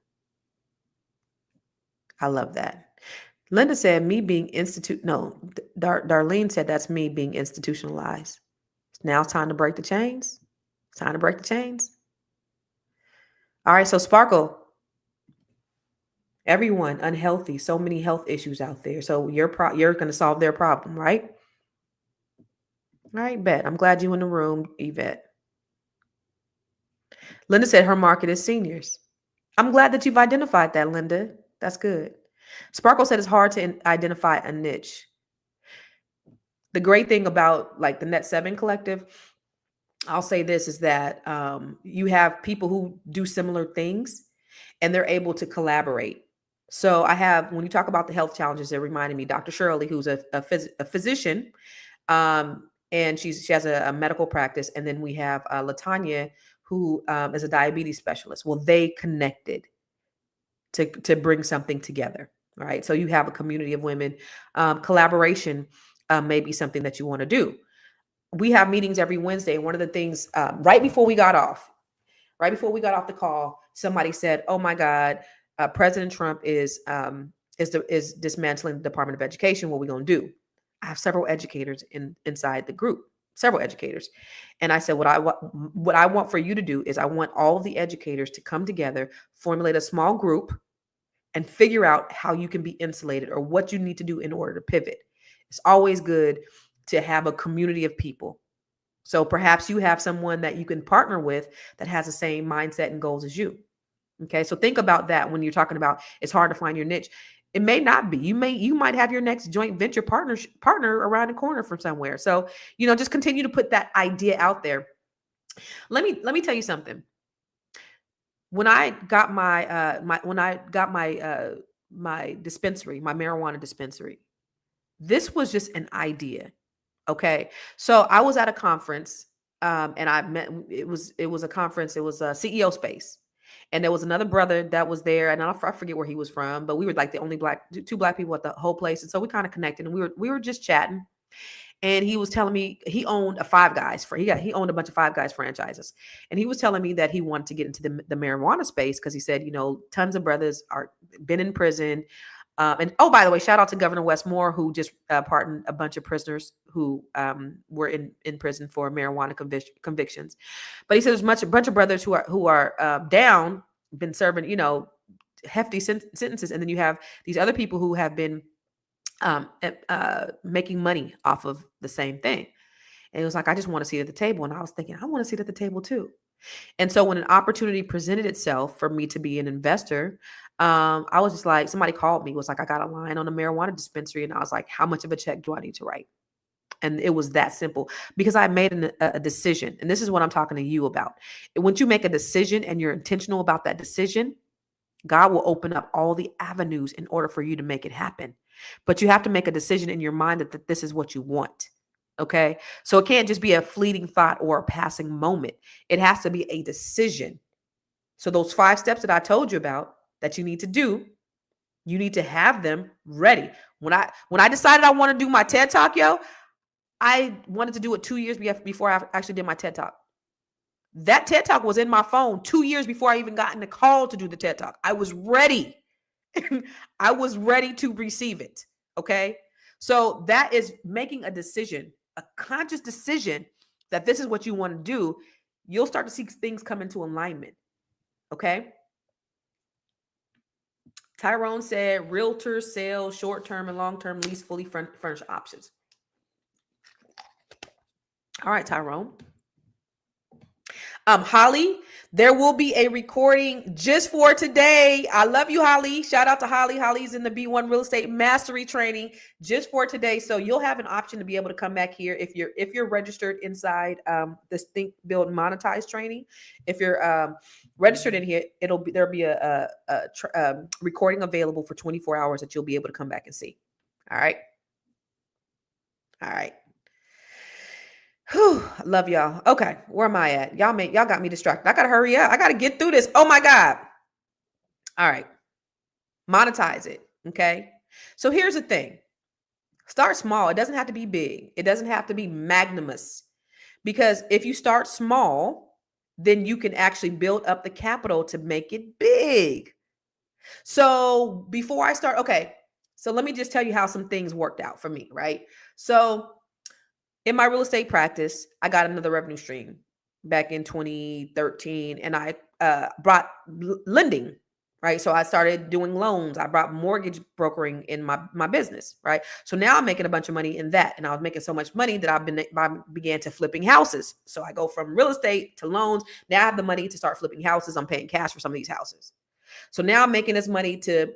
I love that. Linda said, me being Darlene said, that's me being institutionalized. Now it's time to break the chains. It's time to break the chains. All right, so Sparkle, everyone unhealthy, so many health issues out there. So you're going to solve their problem, right? All right, bet. I'm glad you in the room, Yvette. Linda said her market is seniors. I'm glad that you've identified that, Linda. That's good. Sparkle said it's hard to identify a niche. The great thing about like the Net 7 Collective, I'll say this, is that you have people who do similar things and they're able to collaborate. So I have, when you talk about the health challenges, it reminded me, Dr. Shirley, who's a physician, and she has a medical practice. And then we have LaTanya, who is a diabetes specialist. Well, they connected to bring something together, right? So you have a community of women. Collaboration may be something that you want to do. We have meetings every Wednesday. And one of the things, right before we got off the call, somebody said, oh my God, President Trump is dismantling the Department of Education. What are we going to do? I have several educators inside the group, several educators. And I said, what I want for you to do is I want all of the educators to come together, formulate a small group, and figure out how you can be insulated or what you need to do in order to pivot. It's always good to have a community of people. So perhaps you have someone that you can partner with that has the same mindset and goals as you. Okay. So think about that when you're talking about it's hard to find your niche. It may not be. You might have your next joint venture partner around the corner from somewhere. So, just continue to put that idea out there. Let me tell you something. When I got my my dispensary, my marijuana dispensary, this was just an idea. Okay. So I was at a conference, and I met, it was a conference. It was a CEO space. And there was another brother that was there. And I forget where he was from, but we were like the only two black people at the whole place. And so we kind of connected and we were just chatting. And he was telling me he owned he owned a bunch of Five Guys franchises. And he was telling me that he wanted to get into the marijuana space because he said, tons of brothers are been in prison. And oh, by the way, shout out to Governor Westmore, who just pardoned a bunch of prisoners who were in prison for marijuana convictions. But he said there's a bunch of brothers who are down, been serving, hefty sentences, and then you have these other people who have been making money off of the same thing. And it was like, I just want to sit at the table. And I was thinking, I want to sit at the table too. And so when an opportunity presented itself for me to be an investor, I was just like, somebody called me, was like, I got a line on a marijuana dispensary. And I was like, how much of a check do I need to write? And it was that simple because I made a decision. And this is what I'm talking to you about. Once you make a decision and you're intentional about that decision, God will open up all the avenues in order for you to make it happen. But you have to make a decision in your mind that this is what you want. Okay. So it can't just be a fleeting thought or a passing moment. It has to be a decision. So those 5 steps that I told you about that you need to do, you need to have them ready. When I decided I want to do my TED Talk, I wanted to do it 2 years before I actually did my TED Talk. That TED Talk was in my phone 2 years before I even got in the call to do the TED Talk. I was ready. I was ready to receive it. Okay. So that is making a decision, a conscious decision that this is what you want to do. You'll start to see things come into alignment. Okay. Tyrone said realtors sell short-term and long-term lease fully furnished options. All right, Tyrone. Holly, there will be a recording just for today. I love you, Holly. Shout out to Holly. Holly's in the B1 Real Estate Mastery Training just for today. So you'll have an option to be able to come back here if you're registered inside this Think, Build, Monetize training. If you're registered in here, there'll be a recording available for 24 hours that you'll be able to come back and see. All right. All right. Whew, love y'all. Okay, where am I at? Y'all got me distracted. I gotta hurry up. I gotta get through this. Oh my God. All right. Monetize it. Okay. So here's the thing. Start small. It doesn't have to be big. It doesn't have to be magnanimous. Because if you start small, then you can actually build up the capital to make it big. So before I start, okay. So let me just tell you how some things worked out for me, right? So in my real estate practice, I got another revenue stream back in 2013, and I brought lending, right? So I started doing loans. I brought mortgage brokering in my business, right? So now I'm making a bunch of money in that, and I was making so much money that I began to flipping houses. So I go from real estate to loans. Now I have the money to start flipping houses. I'm paying cash for some of these houses. So now I'm making this money to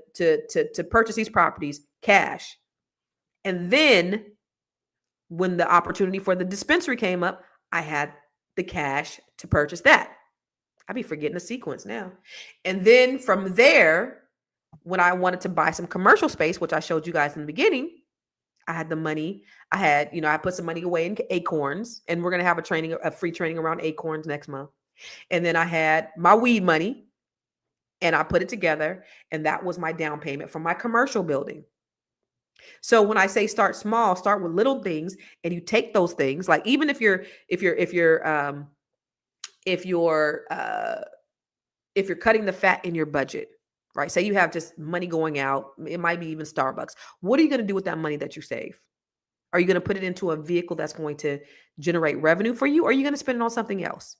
purchase these properties cash, and then when the opportunity for the dispensary came up, I had the cash to purchase that. I'd be forgetting the sequence now. And then from there, when I wanted to buy some commercial space, which I showed you guys in the beginning, I had the money. I put some money away in Acorns, and we're going to have a free training around Acorns next month. And then I had my weed money, and I put it together, and that was my down payment for my commercial building. So when I say start small, start with little things, and you take those things. Like even if you're cutting the fat in your budget, right? Say you have just money going out, it might be even Starbucks. What are you going to do with that money that you save? Are you going to put it into a vehicle that's going to generate revenue for you, or are you going to spend it on something else?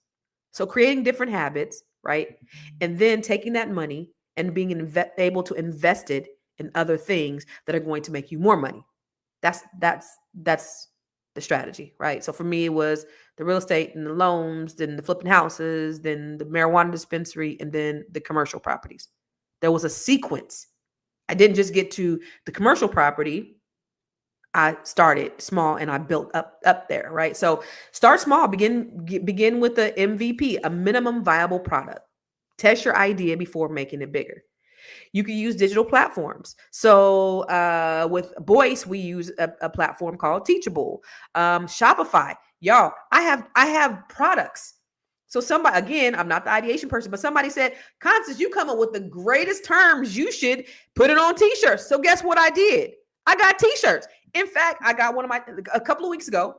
So creating different habits, right? And then taking that money and being able to invest it in other things that are going to make you more money. That's the strategy, right? So for me, it was the real estate and the loans, then the flipping houses, then the marijuana dispensary, and then the commercial properties. There was a sequence. I didn't just get to the commercial property. I started small and I built up there, right? So start small. Begin with the MVP, a minimum viable product. Test your idea before making it bigger. You can use digital platforms. So with Voice, we use a platform called Teachable. Shopify, y'all. I have products. So somebody, again, I'm not the ideation person, but somebody said, Constance, you come up with the greatest terms. You should put it on t-shirts. So guess what I did? I got t-shirts. In fact, I got a couple of weeks ago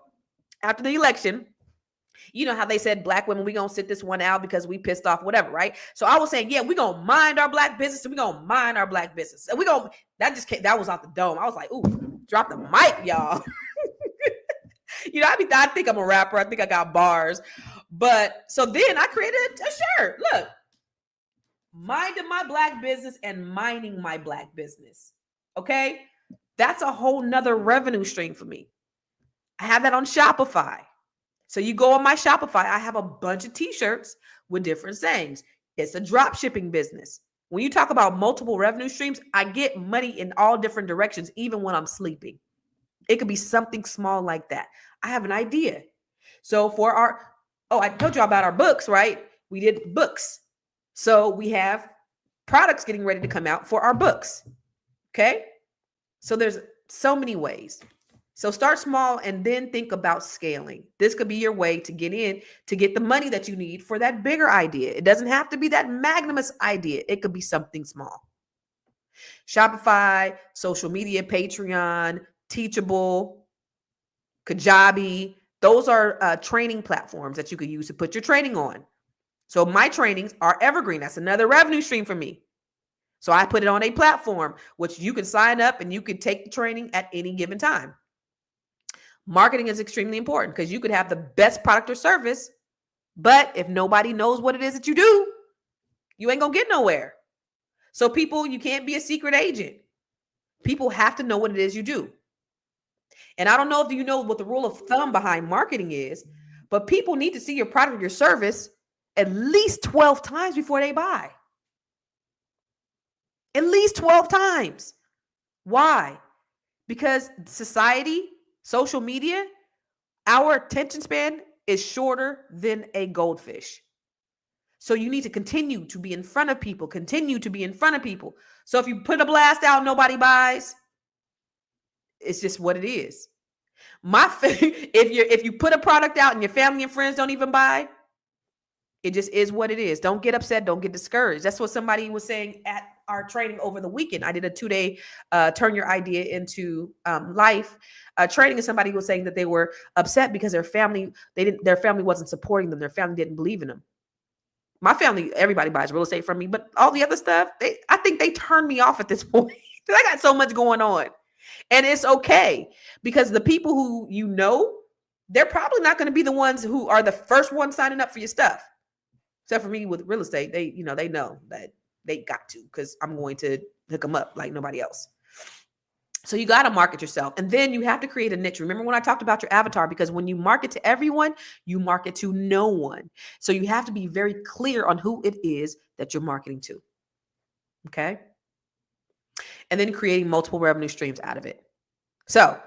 after the election. You know how they said black women, we gonna sit this one out because we pissed off, whatever, right? So I was saying, yeah, we gonna mind our black business, and we gonna mind our black business. And that was off the dome. I was like, ooh, drop the mic, y'all. I think I'm a rapper. I think I got bars. But so then I created a shirt. Look, minding my black business and mining my black business. Okay. That's a whole nother revenue stream for me. I have that on Shopify. So you go on my Shopify, I have a bunch of t-shirts with different sayings. It's a drop shipping business. When you talk about multiple revenue streams, I get money in all different directions, even when I'm sleeping. It could be something small like that. I have an idea. So I told you about our books, right? We did books. So we have products getting ready to come out for our books. Okay. So there's so many ways. So start small and then think about scaling. This could be your way to get the money that you need for that bigger idea. It doesn't have to be that magnanimous idea. It could be something small. Shopify, social media, Patreon, Teachable, Kajabi. Those are training platforms that you could use to put your training on. So my trainings are evergreen. That's another revenue stream for me. So I put it on a platform, which you can sign up and you can take the training at any given time. Marketing is extremely important because you could have the best product or service, but if nobody knows what it is that you do, you ain't gonna get nowhere. So you can't be a secret agent. People have to know what it is you do. And I don't know if you know what the rule of thumb behind marketing is, but people need to see your product or your service at least 12 times before they buy. At least 12 times. Why? Because society, social media, our attention span is shorter than a goldfish. So you need to continue to be in front of people, continue to be in front of people. So if you put a blast out, nobody buys, it's just what it is. If you put a product out and your family and friends don't even buy, it just is what it is. Don't get upset. Don't get discouraged. That's what somebody was saying at our training over the weekend. I did a 2-day turn your idea into life training, and somebody was saying that they were upset because their family wasn't supporting them. Their family didn't believe in them. My family, everybody buys real estate from me, but all the other stuff, I think they turned me off at this point. I got so much going on. And it's okay, because the people who you know, they're probably not going to be the ones who are the first ones signing up for your stuff. Except for me with real estate, they know that they got to, because I'm going to hook them up like nobody else. So you got to market yourself, and then you have to create a niche. Remember when I talked about your avatar? Because when you market to everyone, you market to no one. So you have to be very clear on who it is that you're marketing to. Okay. And then creating multiple revenue streams out of it. So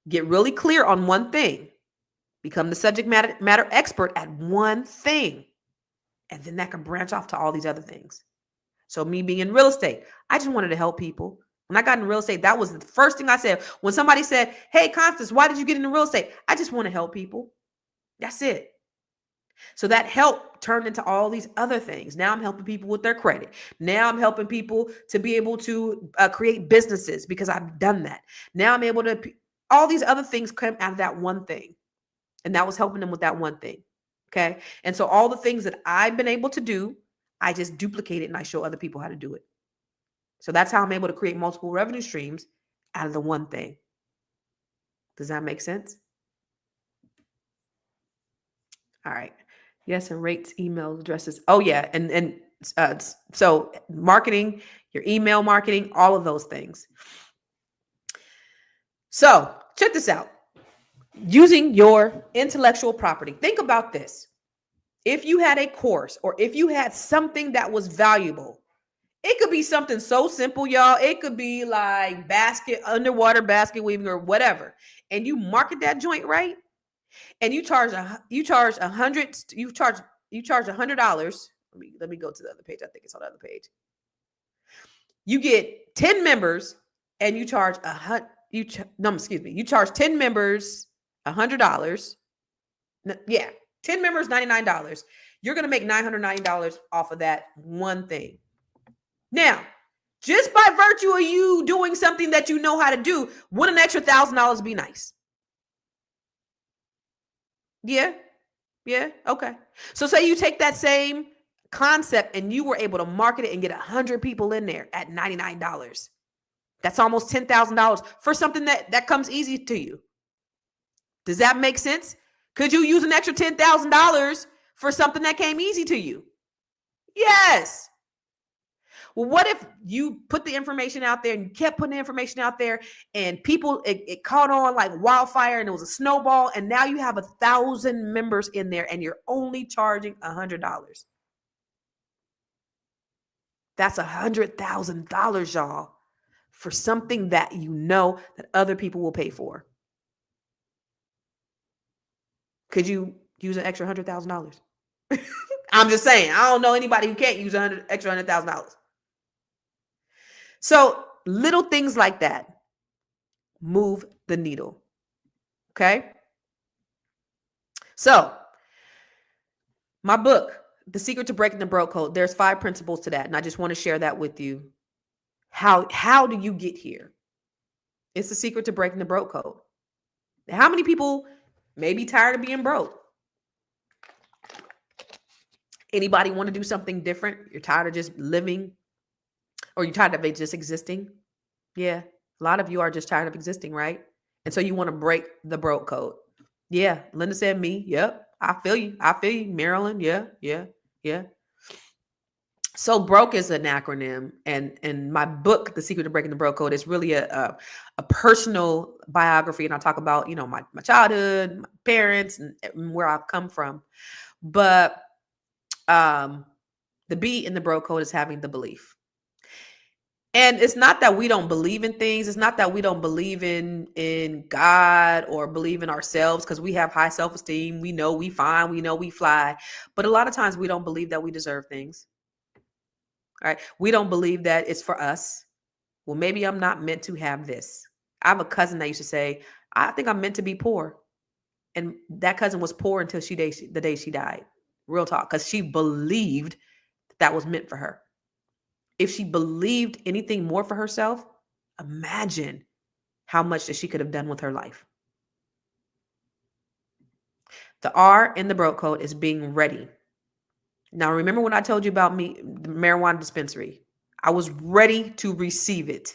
get really clear on one thing. Become the subject matter expert at one thing. And then that can branch off to all these other things. So me being in real estate, I just wanted to help people. When I got in real estate, that was the first thing I said. When somebody said, hey, Constance, why did you get into real estate? I just want to help people. That's it. So that help turned into all these other things. Now I'm helping people with their credit. Now I'm helping people to be able to create businesses, because I've done that. Now I'm able to, all these other things come out of that one thing. And that was helping them with that one thing. Okay. And so all the things that I've been able to do, I just duplicate it and I show other people how to do it. So that's how I'm able to create multiple revenue streams out of the one thing. Does that make sense? All right. Yes. And rates, email addresses. Oh yeah. And so marketing, your email marketing, all of those things. So check this out. Using your intellectual property. Think about this. If you had a course, or if you had something that was valuable, it could be something so simple, y'all. It could be like underwater basket weaving or whatever. And you market that joint right, and you charge $100. Let me go to the other page. I think it's on the other page. You get 10 members, and you charge you charge 10 members $100. Yeah. 10 members, $99. You're going to make $990 off of that one thing. Now, just by virtue of you doing something that you know how to do, would an extra $1,000 be nice? Yeah. Yeah. Okay. So say you take that same concept and you were able to market it and get 100 people in there at $99. That's almost $10,000 for something that comes easy to you. Does that make sense? Could you use an extra $10,000 for something that came easy to you? Yes. Well, what if you put the information out there and you kept putting the information out there, and people, it caught on like wildfire, and it was a snowball, and now you have 1,000 members in there and you're only charging $100. That's $100,000, y'all, for something that you know that other people will pay for. Could you use an extra $100,000? I'm just saying, I don't know anybody who can't use extra $100,000. So little things like that move the needle. Okay. So my book, The Secret to Breaking the Broke Code, there's 5 principles to that. And I just want to share that with you. How do you get here? It's the secret to breaking the broke code. How many people may be tired of being broke? Anybody want to do something different? You're tired of just living, or you're tired of it just existing? Yeah, a lot of you are just tired of existing, right? And so you want to break the broke code. Yeah, Linda said me. Yep, I feel you. Marilyn, yeah. So broke is an acronym, and my book, The Secret to Breaking the Broke Code, is really a personal biography, and I talk about my childhood, my parents, and where I've come from. But um, the B in the Broke Code is having the belief. And it's not that we don't believe in things. It's not that we don't believe in God or believe in ourselves, because we have high self-esteem. We know we fine. We know we fly. But a lot of times we don't believe that we deserve things. All right. We don't believe that it's for us. Well, maybe I'm not meant to have this. I have a cousin that used to say, I think I'm meant to be poor. And that cousin was poor until the day she died. Real talk. Because she believed that was meant for her. If she believed anything more for herself, imagine how much that she could have done with her life. The R in the Broke Code is being ready. Now, remember when I told you about me, the marijuana dispensary? I was ready to receive it.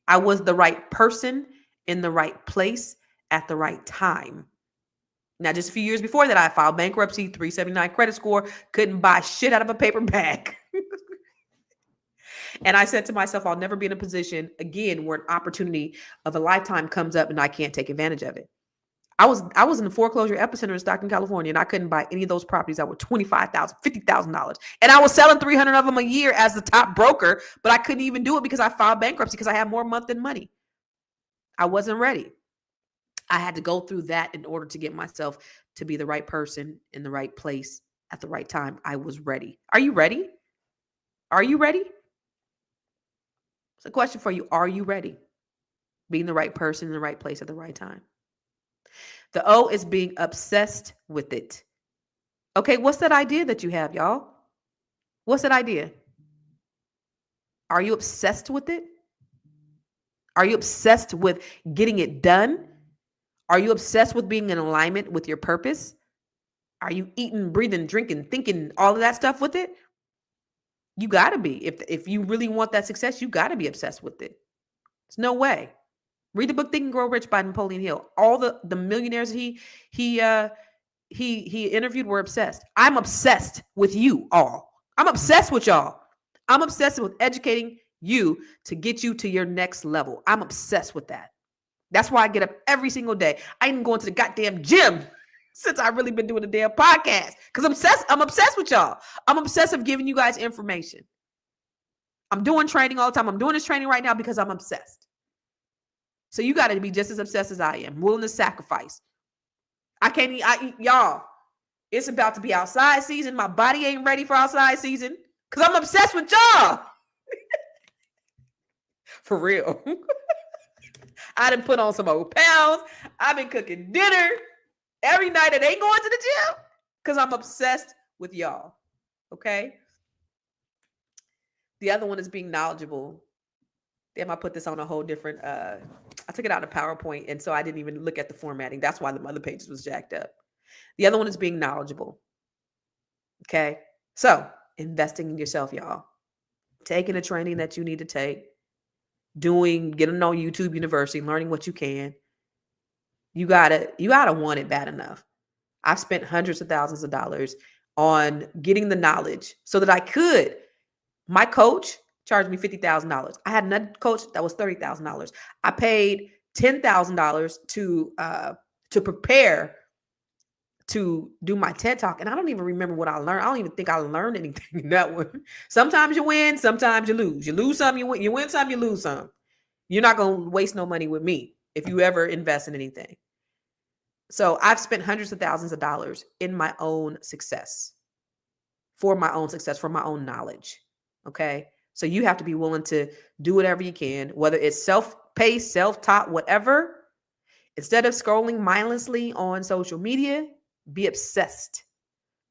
I was the right person in the right place at the right time. Now, just a few years before that, I filed bankruptcy, 379 credit score, couldn't buy shit out of a paper bag. And I said to myself, I'll never be in a position again where an opportunity of a lifetime comes up and I can't take advantage of it. I was in the foreclosure epicenter in Stockton, California, and I couldn't buy any of those properties that were $25,000, $50,000. And I was selling 300 of them a year as the top broker, but I couldn't even do it because I filed bankruptcy because I had more month than money. I wasn't ready. I had to go through that in order to get myself to be the right person in the right place at the right time. I was ready. Are you ready? Are you ready? It's a question for you. Are you ready? Being the right person in the right place at the right time. The O is being obsessed with it. Okay, what's that idea that you have, y'all? What's that idea? Are you obsessed with it? Are you obsessed with getting it done? Are you obsessed with being in alignment with your purpose? Are you eating, breathing, drinking, thinking, all of that stuff with it? You got to be. If you really want that success, you got to be obsessed with it. There's no way. Read the book Think and Grow Rich by Napoleon Hill. All the millionaires he interviewed were obsessed. I'm obsessed with you all. I'm obsessed with y'all. I'm obsessed with educating you to get you to your next level. I'm obsessed with that. That's why I get up every single day. I ain't going to the goddamn gym since I've really been doing the damn podcast, because I'm obsessed with y'all. I'm obsessed with giving you guys information. I'm doing training all the time. I'm doing this training right now because I'm obsessed. So you got to be just as obsessed as I am, willing to sacrifice. Y'all, it's about to be outside season. My body ain't ready for outside season because I'm obsessed with y'all. For real. I done put on some old pounds. I've been cooking dinner every night and ain't going to the gym because I'm obsessed with y'all. Okay. The other one is being knowledgeable. Damn, I put this on a whole different, I took it out of PowerPoint, and so I didn't even look at the formatting. That's why the other pages was jacked up. The other one is being knowledgeable. Okay. So investing in yourself, y'all. Taking the training that you need to take. Getting on YouTube University, learning what you can. You gotta want it bad enough. I've spent hundreds of thousands of dollars on getting the knowledge so that I could. My coach charged me $50,000. I had another coach that was $30,000. I paid $10,000 to prepare to do my TED Talk, and I don't even remember what I learned. I don't even think I learned anything in that one. Sometimes you win, sometimes you lose. You lose some, you win. You win some, you lose some. You're not going to waste no money with me if you ever invest in anything. So I've spent hundreds of thousands of dollars in my own success, for my own knowledge. Okay. So you have to be willing to do whatever you can, whether it's self-paced, self-taught, whatever. Instead of scrolling mindlessly on social media, be obsessed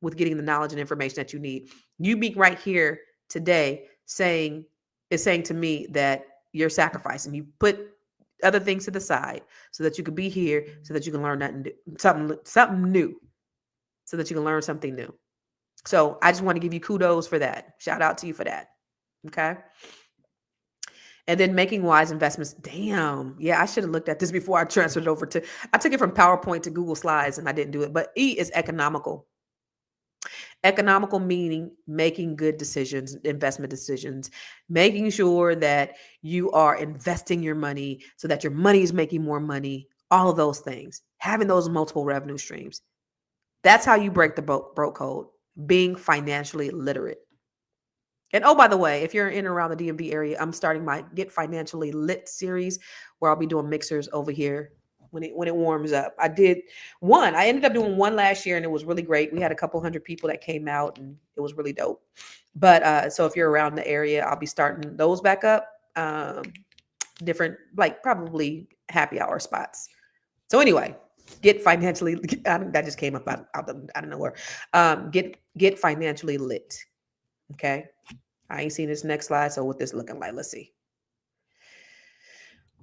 with getting the knowledge and information that you need. You being right here today saying to me that you're sacrificing. You put other things to the side so that you could be here, so that you can learn something new, so that you can learn something new. So I just want to give you kudos for that. Shout out to you for that. Okay. And then making wise investments. Damn. Yeah, I should have looked at this before I transferred it over I took it from PowerPoint to Google Slides and I didn't do it. But E is economical. Economical meaning making good decisions, investment decisions, making sure that you are investing your money so that your money is making more money, all of those things, having those multiple revenue streams. That's how you break the broke code, being financially literate. And oh, by the way, if you're in and around the DMV area, I'm starting my Get Financially Lit series where I'll be doing mixers over here when it warms up. I did one. I ended up doing one last year and it was really great. We had a couple hundred people that came out and it was really dope. But so if you're around the area, I'll be starting those back up. Different, like probably happy hour spots. So anyway, get financially. That just came up out of nowhere. Get financially lit. Okay. I ain't seen this next slide. So what this looking like? Let's see.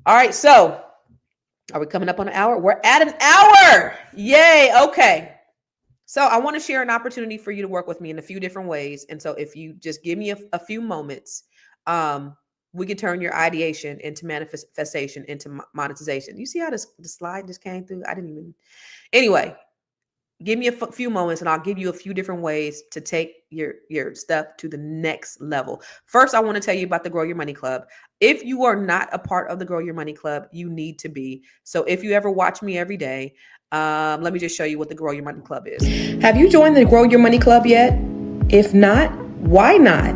All right. So are we coming up on an hour? We're at an hour. Yay. Okay. So I want to share an opportunity for you to work with me in a few different ways. And so if you just give me a few moments, we could turn your ideation into manifestation, into monetization. You see how the slide just came through? I didn't even. Anyway, give me a few moments and I'll give you a few different ways to take your stuff to the next level. First, I want to tell you about the Grow Your Money Club. If you are not a part of the Grow Your Money Club, you need to be. So if you ever watch me every day, let me just show you what the Grow Your Money Club is. Have you joined the Grow Your Money Club yet? If not, why not?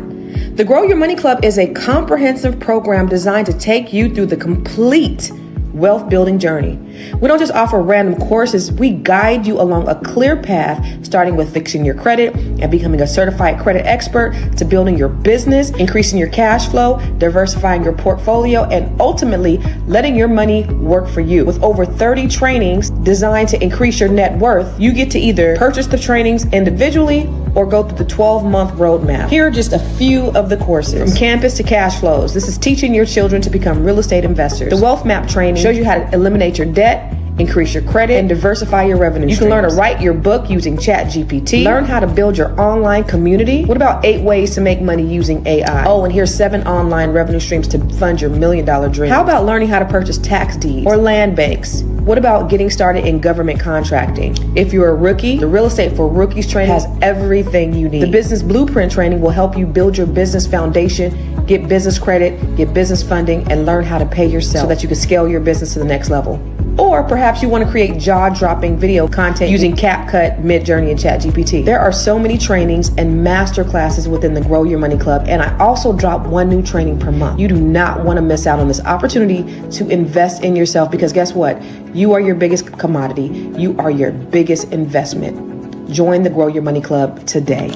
The Grow Your Money Club is a comprehensive program designed to take you through the complete wealth building journey. We don't just offer random courses, we guide you along a clear path, starting with fixing your credit and becoming a certified credit expert, to building your business, increasing your cash flow, diversifying your portfolio, and ultimately letting your money work for you. With over 30 trainings designed to increase your net worth, you get to either purchase the trainings individually or go through the 12-month roadmap. Here are just a few of the courses. From campus to cash flows. This is teaching your children to become real estate investors. The wealth map training shows you how to eliminate your debt, increase your credit, and diversify your revenue streams. You can learn to write your book using ChatGPT. Learn how to build your online community. What about 8 ways to make money using AI? Oh, and here's 7 online revenue streams to fund your $1 million dream. How about learning how to purchase tax deeds or land banks? What about getting started in government contracting? If you're a rookie, the Real Estate for Rookies training has everything you need. The Business Blueprint training will help you build your business foundation, get business credit, get business funding, and learn how to pay yourself so that you can scale your business to the next level. Or perhaps you want to create jaw-dropping video content using CapCut, Midjourney, and ChatGPT. There are so many trainings and master classes within the Grow Your Money Club, and I also drop 1 new training per month. You do not want to miss out on this opportunity to invest in yourself, because guess what? You are your biggest commodity. You are your biggest investment. Join the Grow Your Money Club today.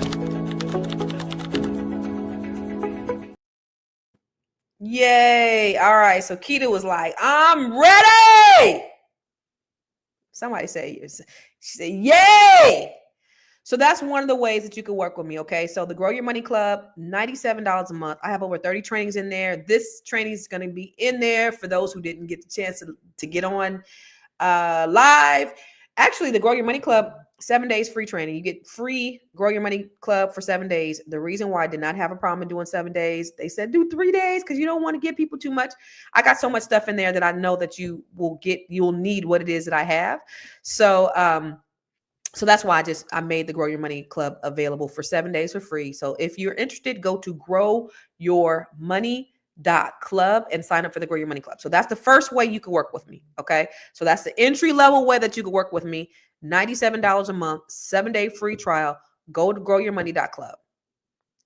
Yay. All right. So Keita was like, I'm ready. Somebody say, she said, yay. So that's one of the ways that you can work with me. Okay. So the Grow Your Money Club, $97 a month. I have over 30 trainings in there. This training is going to be in there for those who didn't get the chance to get on live. Actually, the Grow Your Money Club, 7 days free training. You get free Grow Your Money Club for 7 days. The reason why I did not have a problem in doing 7 days, they said do 3 days because you don't want to give people too much. I got so much stuff in there that I know that you'll need what it is that I have. So that's why I made the Grow Your Money Club available for 7 days for free. So if you're interested, go to growyourmoney.club and sign up for the Grow Your Money Club. So that's the first way you can work with me. Okay. So that's the entry level way that you can work with me. $97 a month, 7-day free trial. Go to growyourmoney.club.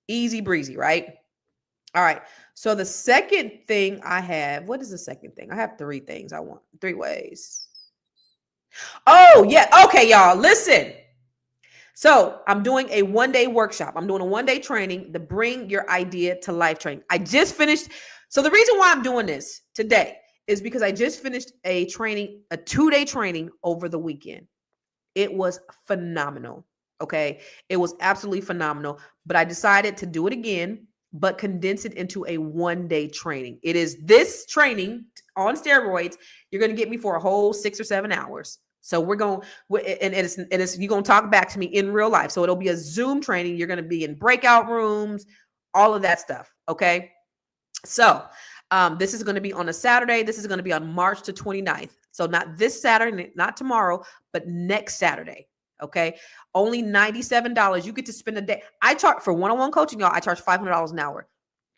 Easy breezy, right? All right. So the second thing I have, what is the second thing? I have 3 things I want, 3 ways. Oh, yeah. Okay, y'all, listen. So I'm doing a 1-day workshop. I'm doing a 1-day training, the Bring Your Idea to Life training. I just finished. So the reason why I'm doing this today is because I just finished a 2-day training over the weekend. It was phenomenal. Okay. It was absolutely phenomenal, but I decided to do it again, but condense it into a 1-day training. It is this training on steroids. You're going to get me for a whole 6 or 7 hours. So we're going, and it's you're going to talk back to me in real life. So it'll be a Zoom training. You're going to be in breakout rooms, all of that stuff. Okay. So this is going to be on a Saturday. This is going to be on March the 29th. So not this Saturday, not tomorrow, but next Saturday. Okay. Only $97. You get to spend a day. I charge for one-on-one coaching, y'all. I charge $500 an hour.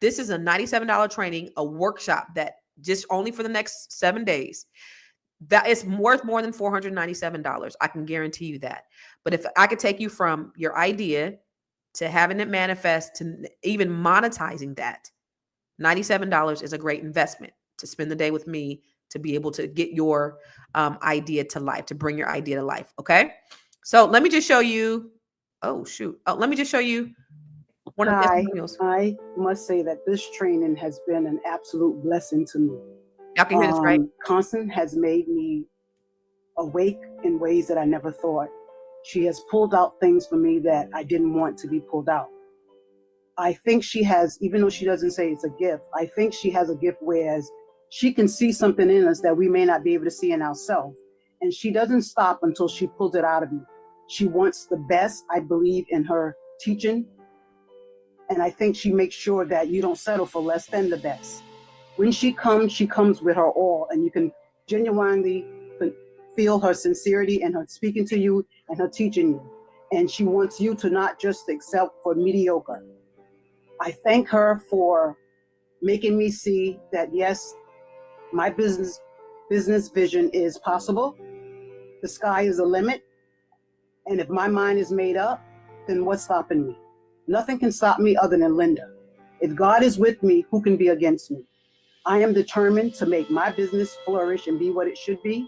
This is a $97 training, a workshop that just only for the next 7 days. That is worth more than $497. I can guarantee you that. But if I could take you from your idea to having it manifest to even monetizing that, $97 is a great investment to spend the day with me to be able to get your idea to life, to bring your idea to life. Okay. So let me just show you. Oh, shoot. Oh, let me just show you one of the Hi, testimonials. I must say that this training has been an absolute blessing to me. Y'all can hear this, right? Constance has made me awake in ways that I never thought. She has pulled out things for me that I didn't want to be pulled out. I think she has, even though she doesn't say it's a gift, I think she has a gift whereas she can see something in us that we may not be able to see in ourselves. And she doesn't stop until she pulls it out of you. She wants the best, I believe, in her teaching. And I think she makes sure that you don't settle for less than the best. When she comes with her all, and you can genuinely feel her sincerity and her speaking to you and her teaching you. And she wants you to not just accept for mediocre. I thank her for making me see that, yes, my business vision is possible. The sky is the limit. And if my mind is made up, then what's stopping me? Nothing can stop me other than Linda. If God is with me, who can be against me? I am determined to make my business flourish and be what it should be.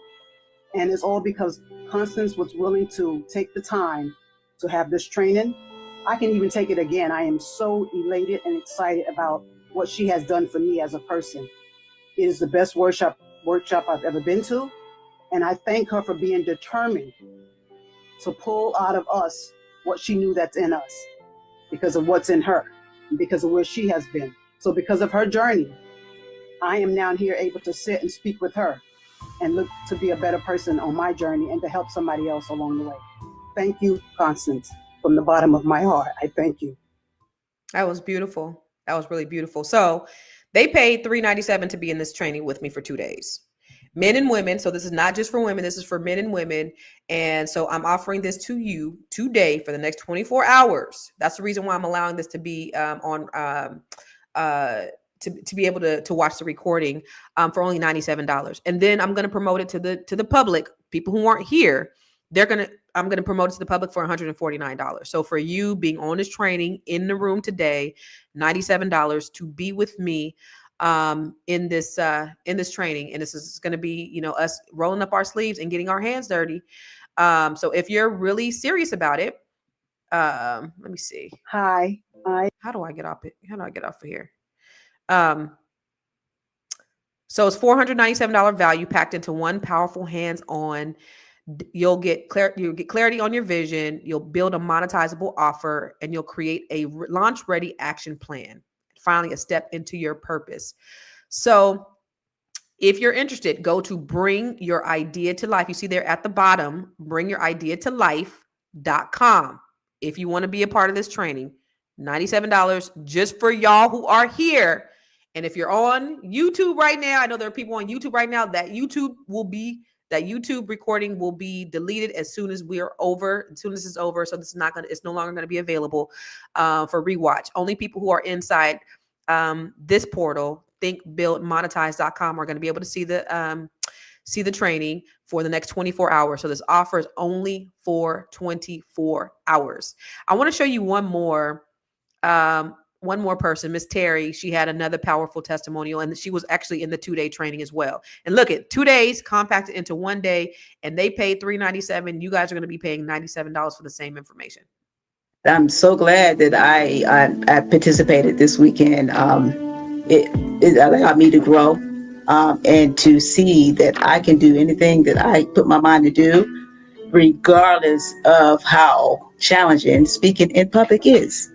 And it's all because Constance was willing to take the time to have this training. I can even take it again. I am so elated and excited about what she has done for me as a person. It is the best workshop I've ever been to. And I thank her for being determined to pull out of us what she knew that's in us because of what's in her, because of where she has been. So because of her journey, I am now here able to sit and speak with her and look to be a better person on my journey and to help somebody else along the way. Thank you, Constance. From the bottom of my heart, I thank you. That was beautiful. That was really beautiful. So they paid $397 to be in this training with me for 2 days. Men and women. So this is not just for women. This is for men and women. And so I'm offering this to you today for the next 24 hours. That's the reason why I'm allowing this to be to be able to watch the recording for only $97. And then I'm going to promote it to the public, people who aren't here. I'm going to promote it to the public for $149. So for you being on this training in the room today, $97 to be with me in this training. And this is going to be, us rolling up our sleeves and getting our hands dirty. So if you're really serious about it, let me see. Hi. How do I get off it? How do I get off of here? So it's $497 value packed into one powerful hands-on. You'll get clarity on your vision. You'll build a monetizable offer, and you'll create a launch-ready action plan. Finally, a step into your purpose. So if you're interested, go to Bring Your Idea to Life. You see there at the bottom, bringyorideatolife.com. If you want to be a part of this training, $97 just for y'all who are here. And if you're on YouTube right now, I know there are people on YouTube right now, that YouTube recording will be deleted as soon as it's over. So it's no longer going to be available for rewatch. Only people who are inside this portal, thinkbuildmonetize.com, are going to be able to see the training for the next 24 hours. So this offer is only for 24 hours. I want to show you one more person, Miss Terry. She had another powerful testimonial, and she was actually in the 2-day training as well. And look at 2 days compacted into 1 day, and they paid $397. You guys are going to be paying $97 for the same information. I'm so glad that I participated this weekend. It allowed me to grow and to see that I can do anything that I put my mind to do, regardless of how challenging speaking in public is.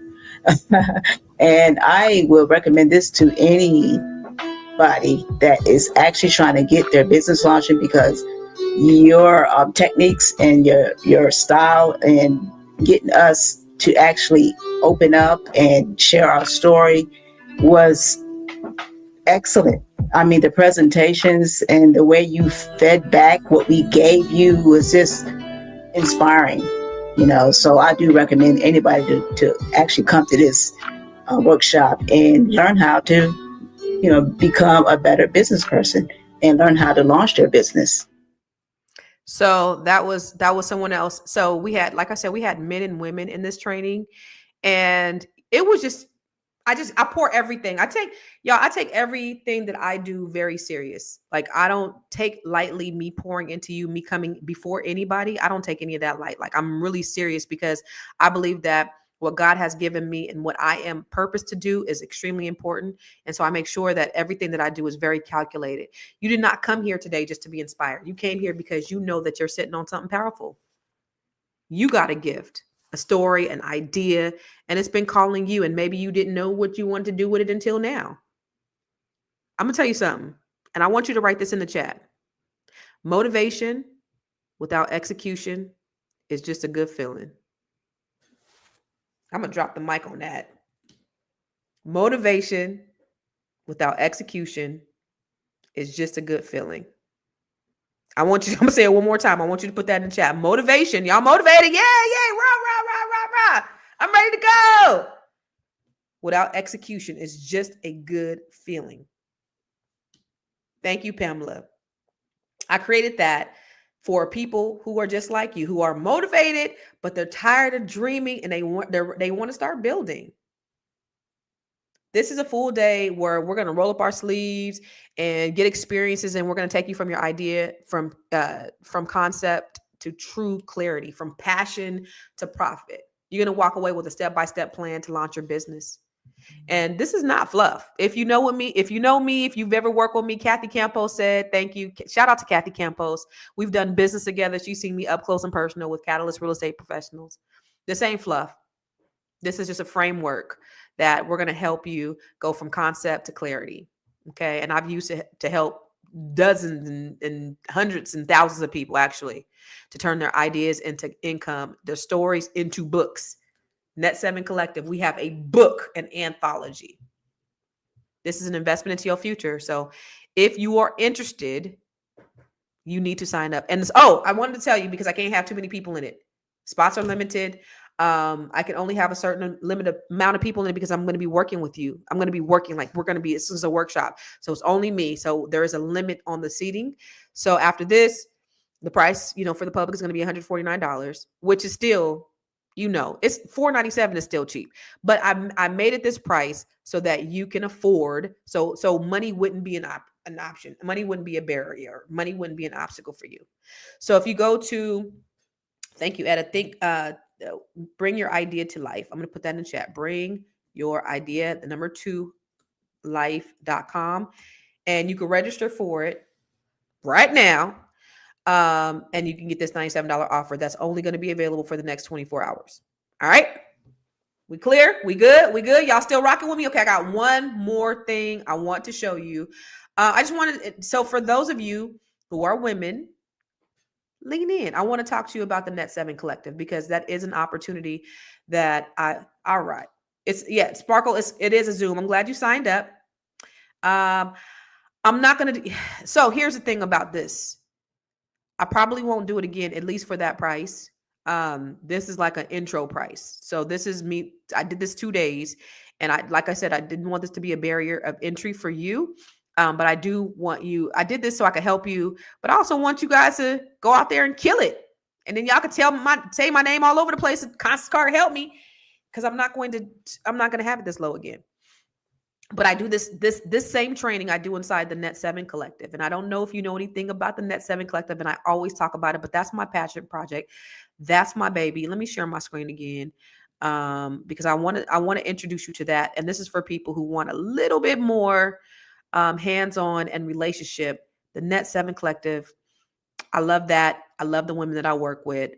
And I will recommend this to anybody that is actually trying to get their business launching, because your techniques and your style and getting us to actually open up and share our story was excellent. I mean, the presentations and the way you fed back what we gave you was just inspiring. So I do recommend anybody to actually come to this workshop and learn how to, become a better business person and learn how to launch their business. So that was someone else. So we had, like I said, we had men and women in this training, and it was just I pour everything. I take everything that I do very serious. Like, I don't take lightly me pouring into you, me coming before anybody. I don't take any of that light. Like, I'm really serious because I believe that what God has given me and what I am purposed to do is extremely important. And so I make sure that everything that I do is very calculated. You did not come here today just to be inspired. You came here because you know that you're sitting on something powerful. You got a gift, a story, an idea, and it's been calling you. And maybe you didn't know what you wanted to do with it until now. I'm going to tell you something, and I want you to write this in the chat. Motivation without execution is just a good feeling. I'm going to drop the mic on that. Motivation without execution is just a good feeling. I'm going to say it one more time. I want you to put that in the chat. Motivation. Y'all motivated? Yeah, yeah. Rah, rah, rah, rah, rah. I'm ready to go. Without execution is just a good feeling. Thank you, Pamela. I created that for people who are just like you, who are motivated, but they're tired of dreaming and they want to start building. This is a full day where we're going to roll up our sleeves and get experiences, and we're going to take you from your idea, from concept to true clarity, from passion to profit. You're going to walk away with a step-by-step plan to launch your business. And this is not fluff. If you know me, if you've ever worked with me, Kathy Campos said, thank you. Shout out to Kathy Campos. We've done business together. She's seen me up close and personal with Catalyst Real Estate Professionals. This ain't fluff. This is just a framework that we're going to help you go from concept to clarity. Okay. And I've used it to help dozens and hundreds and thousands of people, actually, to turn their ideas into income, their stories into books. Net 7 Collective, we have a book, an anthology. This is an investment into your future. So if you are interested, you need to sign up. And I wanted to tell you, because I can't have too many people in it. Spots are limited. I can only have a certain limited amount of people in it because I'm going to be working with you. I'm going to be working, like, this is a workshop. So it's only me. So there is a limit on the seating. So after this, the price, for the public is going to be $149, which is still, it's $497 is still cheap, but I made it this price so that you can afford. So money wouldn't be an option. Money wouldn't be a barrier. Money wouldn't be an obstacle for you. So if you go to, thank you, Etta, bring your idea to life. I'm going to put that in the chat. Bring your idea, the number 2 life.com. And you can register for it right now. And you can get this $97 offer that's only going to be available for the next 24 hours. All right. We clear? We good? We good? Y'all still rocking with me? Okay. I got one more thing I want to show you. So for those of you who are women, lean in. I want to talk to you about the Net 7 Collective, because that is an opportunity that all right. Sparkle, it is a Zoom. I'm glad you signed up. I'm not going to, so here's the thing about this. I probably won't do it again, at least for that price. This is like an intro price. So this is me. I did this 2 days, and like I said, I didn't want this to be a barrier of entry for you. But I do want you, I did this so I could help you, but I also want you guys to go out there and kill it. And then y'all can say my name all over the place. Constance Carter, help me. Because I'm not going to have it this low again. But I do this same training I do inside the Net 7 Collective. And I don't know if you know anything about the Net 7 Collective, and I always talk about it, but that's my passion project. That's my baby. Let me share my screen again, because I want to introduce you to that. And this is for people who want a little bit more hands-on and relationship. The Net 7 Collective, I love that. I love the women that I work with.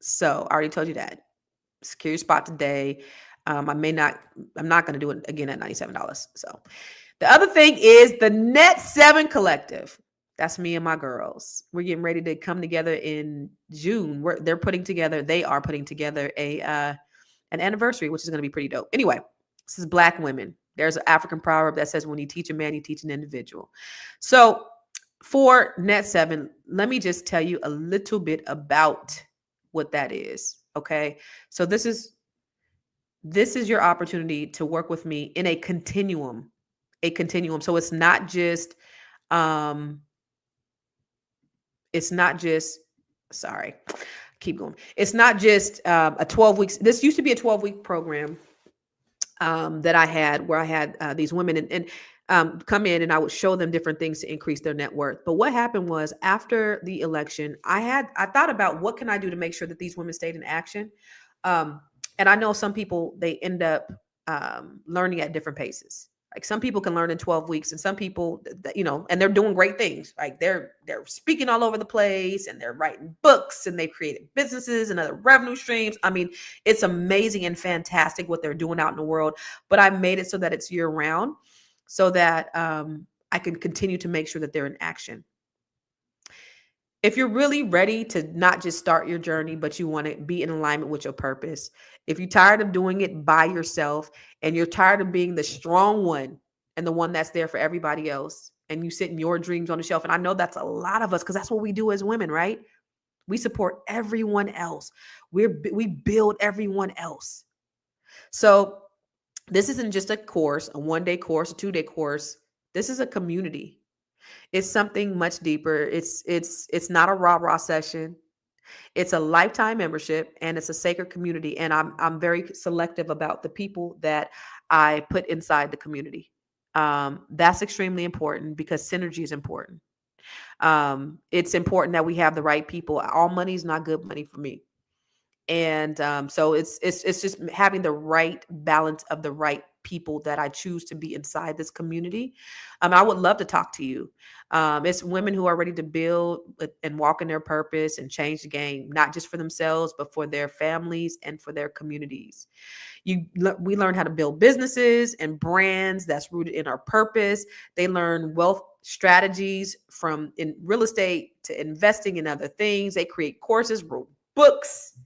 So I already told you that. Secure your spot today. I'm not going to do it again at $97. So the other thing is the Net 7 Collective. That's me and my girls. We're getting ready to come together in June. They are putting together an anniversary, which is going to be pretty dope. Anyway, this is Black women. There's an African proverb that says, when you teach a man, you teach an individual. So for Net 7, let me just tell you a little bit about what that is. Okay. So this is your opportunity to work with me in a continuum. So um, it's not just, sorry, keep going. It's not just a 12 weeks. This used to be a 12-week program that I had where I had these women and come in and I would show them different things to increase their net worth. But what happened was after the election, I thought about what can I do to make sure that these women stayed in action. Um, and I know some people, they end up learning at different paces. Like some people can learn in 12 weeks and some people, and they're doing great things. Like they're speaking all over the place and they're writing books and they've created businesses and other revenue streams. I mean, it's amazing and fantastic what they're doing out in the world. But I made it so that it's year round so that I can continue to make sure that they're in action. If you're really ready to not just start your journey, but you want to be in alignment with your purpose, if you're tired of doing it by yourself and you're tired of being the strong one and the one that's there for everybody else, and you sit in your dreams on the shelf, and I know that's a lot of us because that's what we do as women, right? We support everyone else. We build everyone else. So this isn't just a course, a 1-day course, a 2-day course. This is a community. It's something much deeper. It's not a rah-rah session. It's a lifetime membership and it's a sacred community. And I'm very selective about the people that I put inside the community. That's extremely important because synergy is important. It's important that we have the right people. All money is not good money for me. And so it's just having the right balance of the right people that I choose to be inside this community. I would love to talk to you. It's women who are ready to build and walk in their purpose and change the game, not just for themselves, but for their families and for their communities. We learn how to build businesses and brands that's rooted in our purpose. They learn wealth strategies from in real estate to investing in other things. They create courses, wrote books.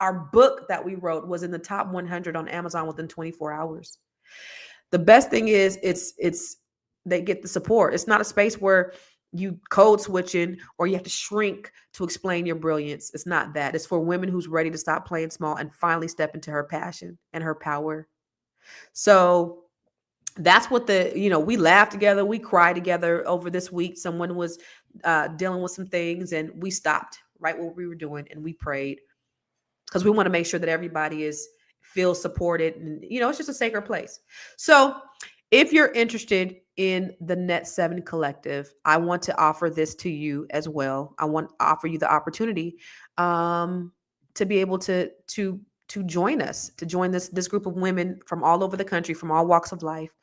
Our book that we wrote was in the top 100 on Amazon within 24 hours. The best thing is it's they get the support. It's not a space where you code switching or you have to shrink to explain your brilliance. It's not that. It's for women who's ready to stop playing small and finally step into her passion and her power. So that's what we laughed together. We cried together over this week. Someone was dealing with some things and we stopped right what we were doing and we prayed because we want to make sure that everybody feels supported and it's just a sacred place. So if you're interested in the Net 7 Collective, I want to offer this to you as well. I want to offer you the opportunity to be able to join us, to join this group of women from all over the country, from all walks of life.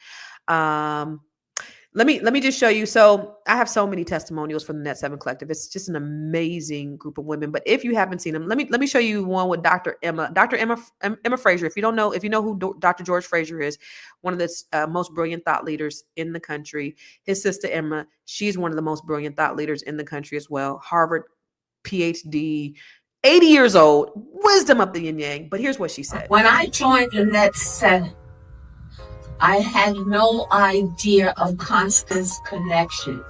Let me just show you. So I have so many testimonials from the Net 7 Collective. It's just an amazing group of women. But if you haven't seen them, let me show you one with Dr. Emma Fraser. If you know who Dr. George Fraser is, one of the most brilliant thought leaders in the country. His sister Emma, she's one of the most brilliant thought leaders in the country as well. Harvard PhD, 80 years old, wisdom of the yin yang. But here's what she said. When I joined the Net 7, I had no idea of Constance connection.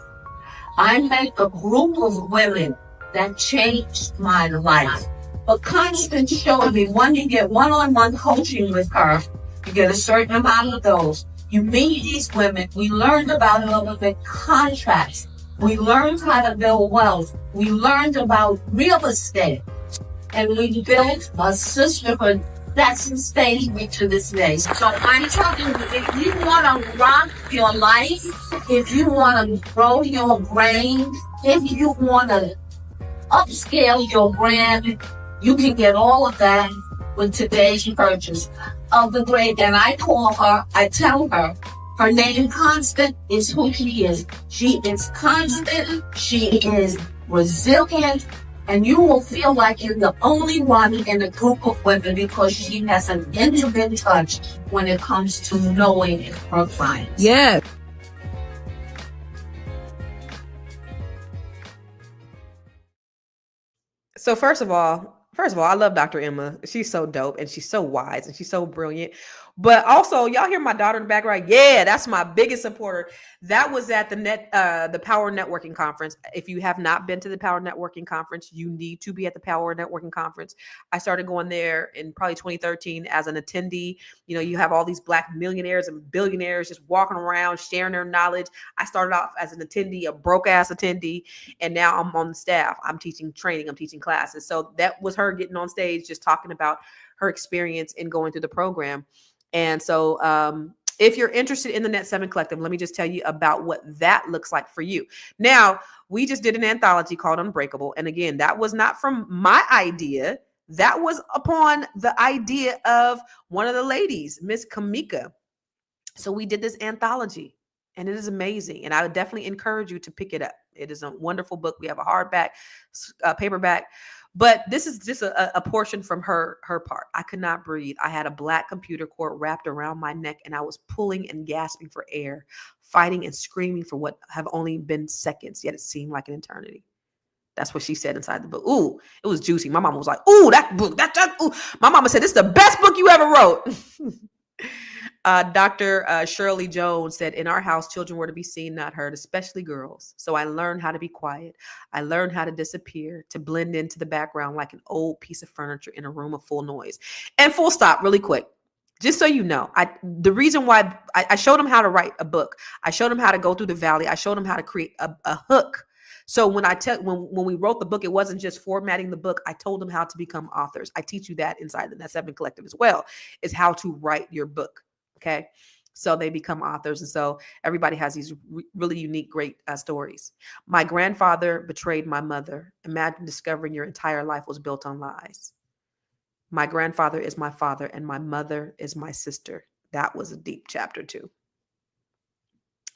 I met a group of women that changed my life. But Constance showed me when you get one-on-one coaching with her, you get a certain amount of those. You meet these women. We learned about government contracts. We learned how to build wealth. We learned about real estate. And we built a sisterhood that sustains me to this day. So I'm telling you, if you want to rock your life, if you want to grow your brain, if you want to upscale your brand, you can get all of that with today's purchase of the great. And I tell her, her name Constant is who she is. She is constant, she is resilient, and you will feel like you're the only one in a group of women because she has an intimate touch when it comes to knowing her clients. Yes. So first of all, I love Dr. Emma. She's so dope and she's so wise and she's so brilliant. But also, y'all hear my daughter in the background? Yeah, that's my biggest supporter. That was at the Power Networking Conference. If you have not been to the Power Networking Conference, you need to be at the Power Networking Conference. I started going there in probably 2013 as an attendee. You know, you have all these Black millionaires and billionaires just walking around sharing their knowledge. I started off as an attendee, a broke ass attendee, and now I'm on the staff. I'm teaching training, I'm teaching classes. So that was her getting on stage, just talking about her experience in going through the program. And so if you're interested in the Net 7 Collective, let me just tell you about what that looks like for you. Now, we just did an anthology called Unbreakable. And again, that was not from my idea. That was upon the idea of one of the ladies, Miss Kamika. So we did this anthology, and it is amazing. And I would definitely encourage you to pick it up. It is a wonderful book. We have a hardback, paperback. But this is just a portion from her part. I could not breathe. I had a black computer cord wrapped around my neck, and I was pulling and gasping for air, fighting and screaming for what have only been seconds, yet it seemed like an eternity. That's what she said inside the book. Ooh, it was juicy. My mama was like, ooh, that book, ooh. My mama said, this is the best book you ever wrote. Dr. Shirley Jones said, in our house, children were to be seen, not heard, especially girls. So I learned how to be quiet. I learned how to disappear, to blend into the background like an old piece of furniture in a room of full noise. And full stop, really quick. Just so you know, the reason why I showed them how to write a book. I showed them how to go through the valley. I showed them how to create a hook. So when when we wrote the book, it wasn't just formatting the book. I told them how to become authors. I teach you that inside the Net 7 Collective as well, is how to write your book. Okay. So they become authors. And so everybody has these really unique, great stories. My grandfather betrayed my mother. Imagine discovering your entire life was built on lies. My grandfather is my father and my mother is my sister. That was a deep chapter too.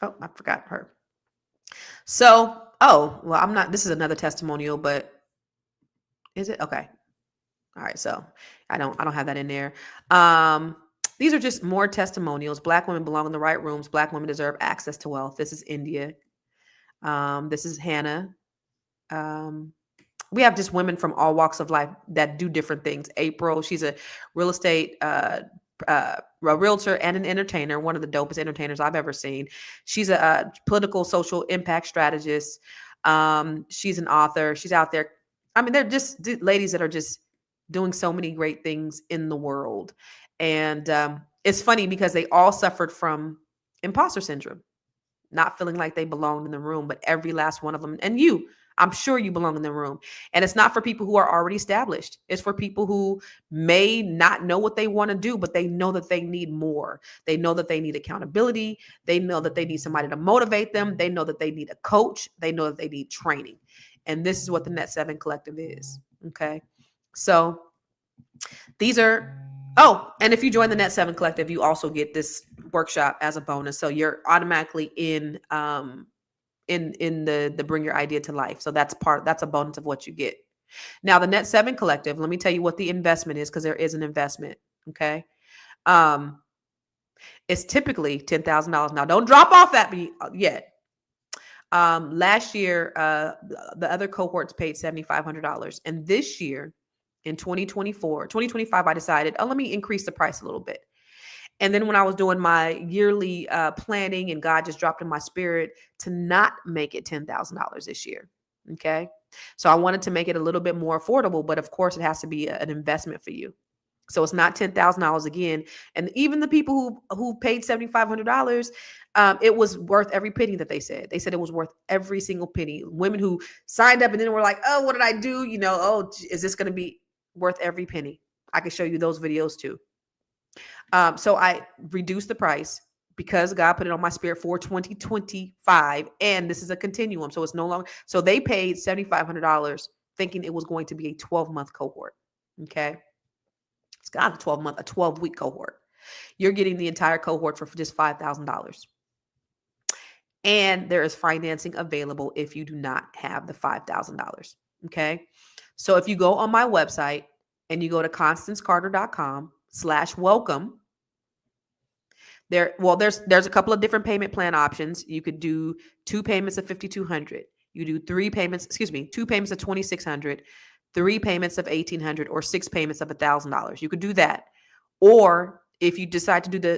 Oh, I forgot her. So, this is another testimonial, but is it? Okay. All right. So I don't have that in there. These are just more testimonials. Black women belong in the right rooms. Black women deserve access to wealth. This is India. This is Hannah. We have just women from all walks of life that do different things. April, she's a real estate, a realtor and an entertainer, one of the dopest entertainers I've ever seen. She's a political social impact strategist. She's an author. She's out there. I mean, they're just ladies that are just doing so many great things in the world. And it's funny because they all suffered from imposter syndrome, not feeling like they belonged in the room, but every last one of them. And I'm sure you belong in the room. And it's not for people who are already established. It's for people who may not know what they want to do, but they know that they need more. They know that they need accountability. They know that they need somebody to motivate them. They know that they need a coach. They know that they need training. And this is what the Net 7 Collective is. Okay. So these are, and if you join the Net 7 Collective, you also get this workshop as a bonus. So you're automatically in the Bring Your Idea to Life. So that's a bonus of what you get. Now, the Net 7 Collective, let me tell you what the investment is, because there is an investment. Okay. It's typically $10,000. Now, don't drop off that yet. Last year, the other cohorts paid $7,500. And this year, in 2025, I decided, let me increase the price a little bit. And then when I was doing my yearly planning, and God just dropped in my spirit to not make it $10,000 this year. Okay. So I wanted to make it a little bit more affordable, but of course it has to be an investment for you. So it's not $10,000 again. And even the people who paid $7,500, it was worth every penny that they said. They said it was worth every single penny. Women who signed up and then were like, oh, what did I do? Is this going to be worth every penny? I can show you those videos too. So I reduced the price because God put it on my spirit for 2025. And this is a continuum. So it's no longer, so they paid $7,500 thinking it was going to be a 12-month cohort. Okay. It's not a 12-week cohort. You're getting the entire cohort for just $5,000. And there is financing available if you do not have the $5,000. Okay. So if you go on my website and you go to constancecarter.com/welcome, there's a couple of different payment plan options. You could do 2 payments of $5,200. You do 2 payments of $2,600, 3 payments of $1,800, or 6 payments of $1,000. You could do that. Or if you decide to do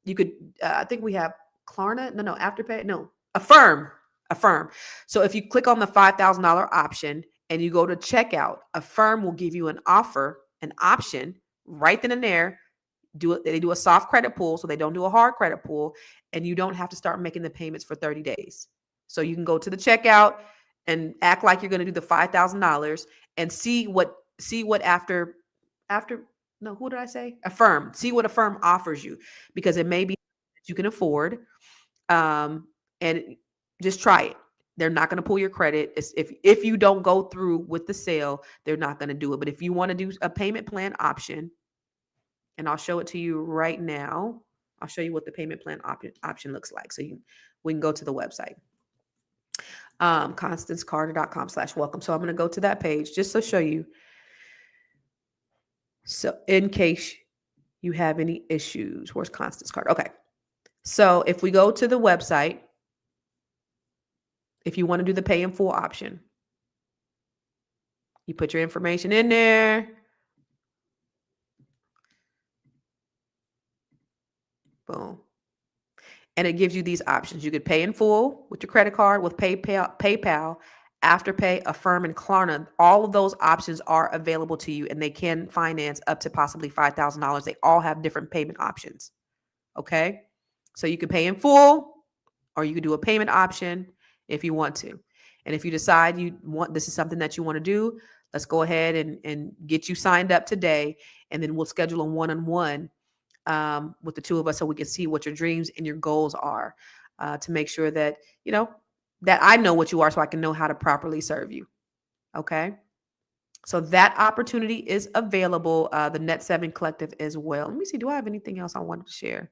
you could, I think we have Klarna. No, Afterpay. No, Affirm. So if you click on the $5,000 option and you go to checkout, Affirm will give you an option right then and there. They do a soft credit pull, so they don't do a hard credit pull, and you don't have to start making the payments for 30 days. So you can go to the checkout and act like you're going to do the $5,000 and see what after no, who did I say? Affirm. See what Affirm offers you, because it may be that you can afford. And just try it. They're not going to pull your credit. If you don't go through with the sale, they're not going to do it. But if you want to do a payment plan option, and I'll show it to you right now. I'll show you what the payment plan option looks like. So we can go to the website. ConstanceCarter.com/welcome. So I'm going to go to that page just to show you. So in case you have any issues, where's Constance Carter? Okay. So if we go to the website, if you want to do the pay in full option, you put your information in there. Boom. And it gives you these options. You could pay in full with your credit card, with PayPal, Afterpay, Affirm, and Klarna. All of those options are available to you, and they can finance up to possibly $5,000. They all have different payment options. Okay. So you can pay in full, or you could do a payment option if you want to. And if you decide this is something that you want to do, let's go ahead and get you signed up today. And then we'll schedule a one-on-one with the two of us so we can see what your dreams and your goals are, to make sure that, that I know what you are so I can know how to properly serve you. Okay. So that opportunity is available. The Net 7 Collective as well. Let me see. Do I have anything else I wanted to share?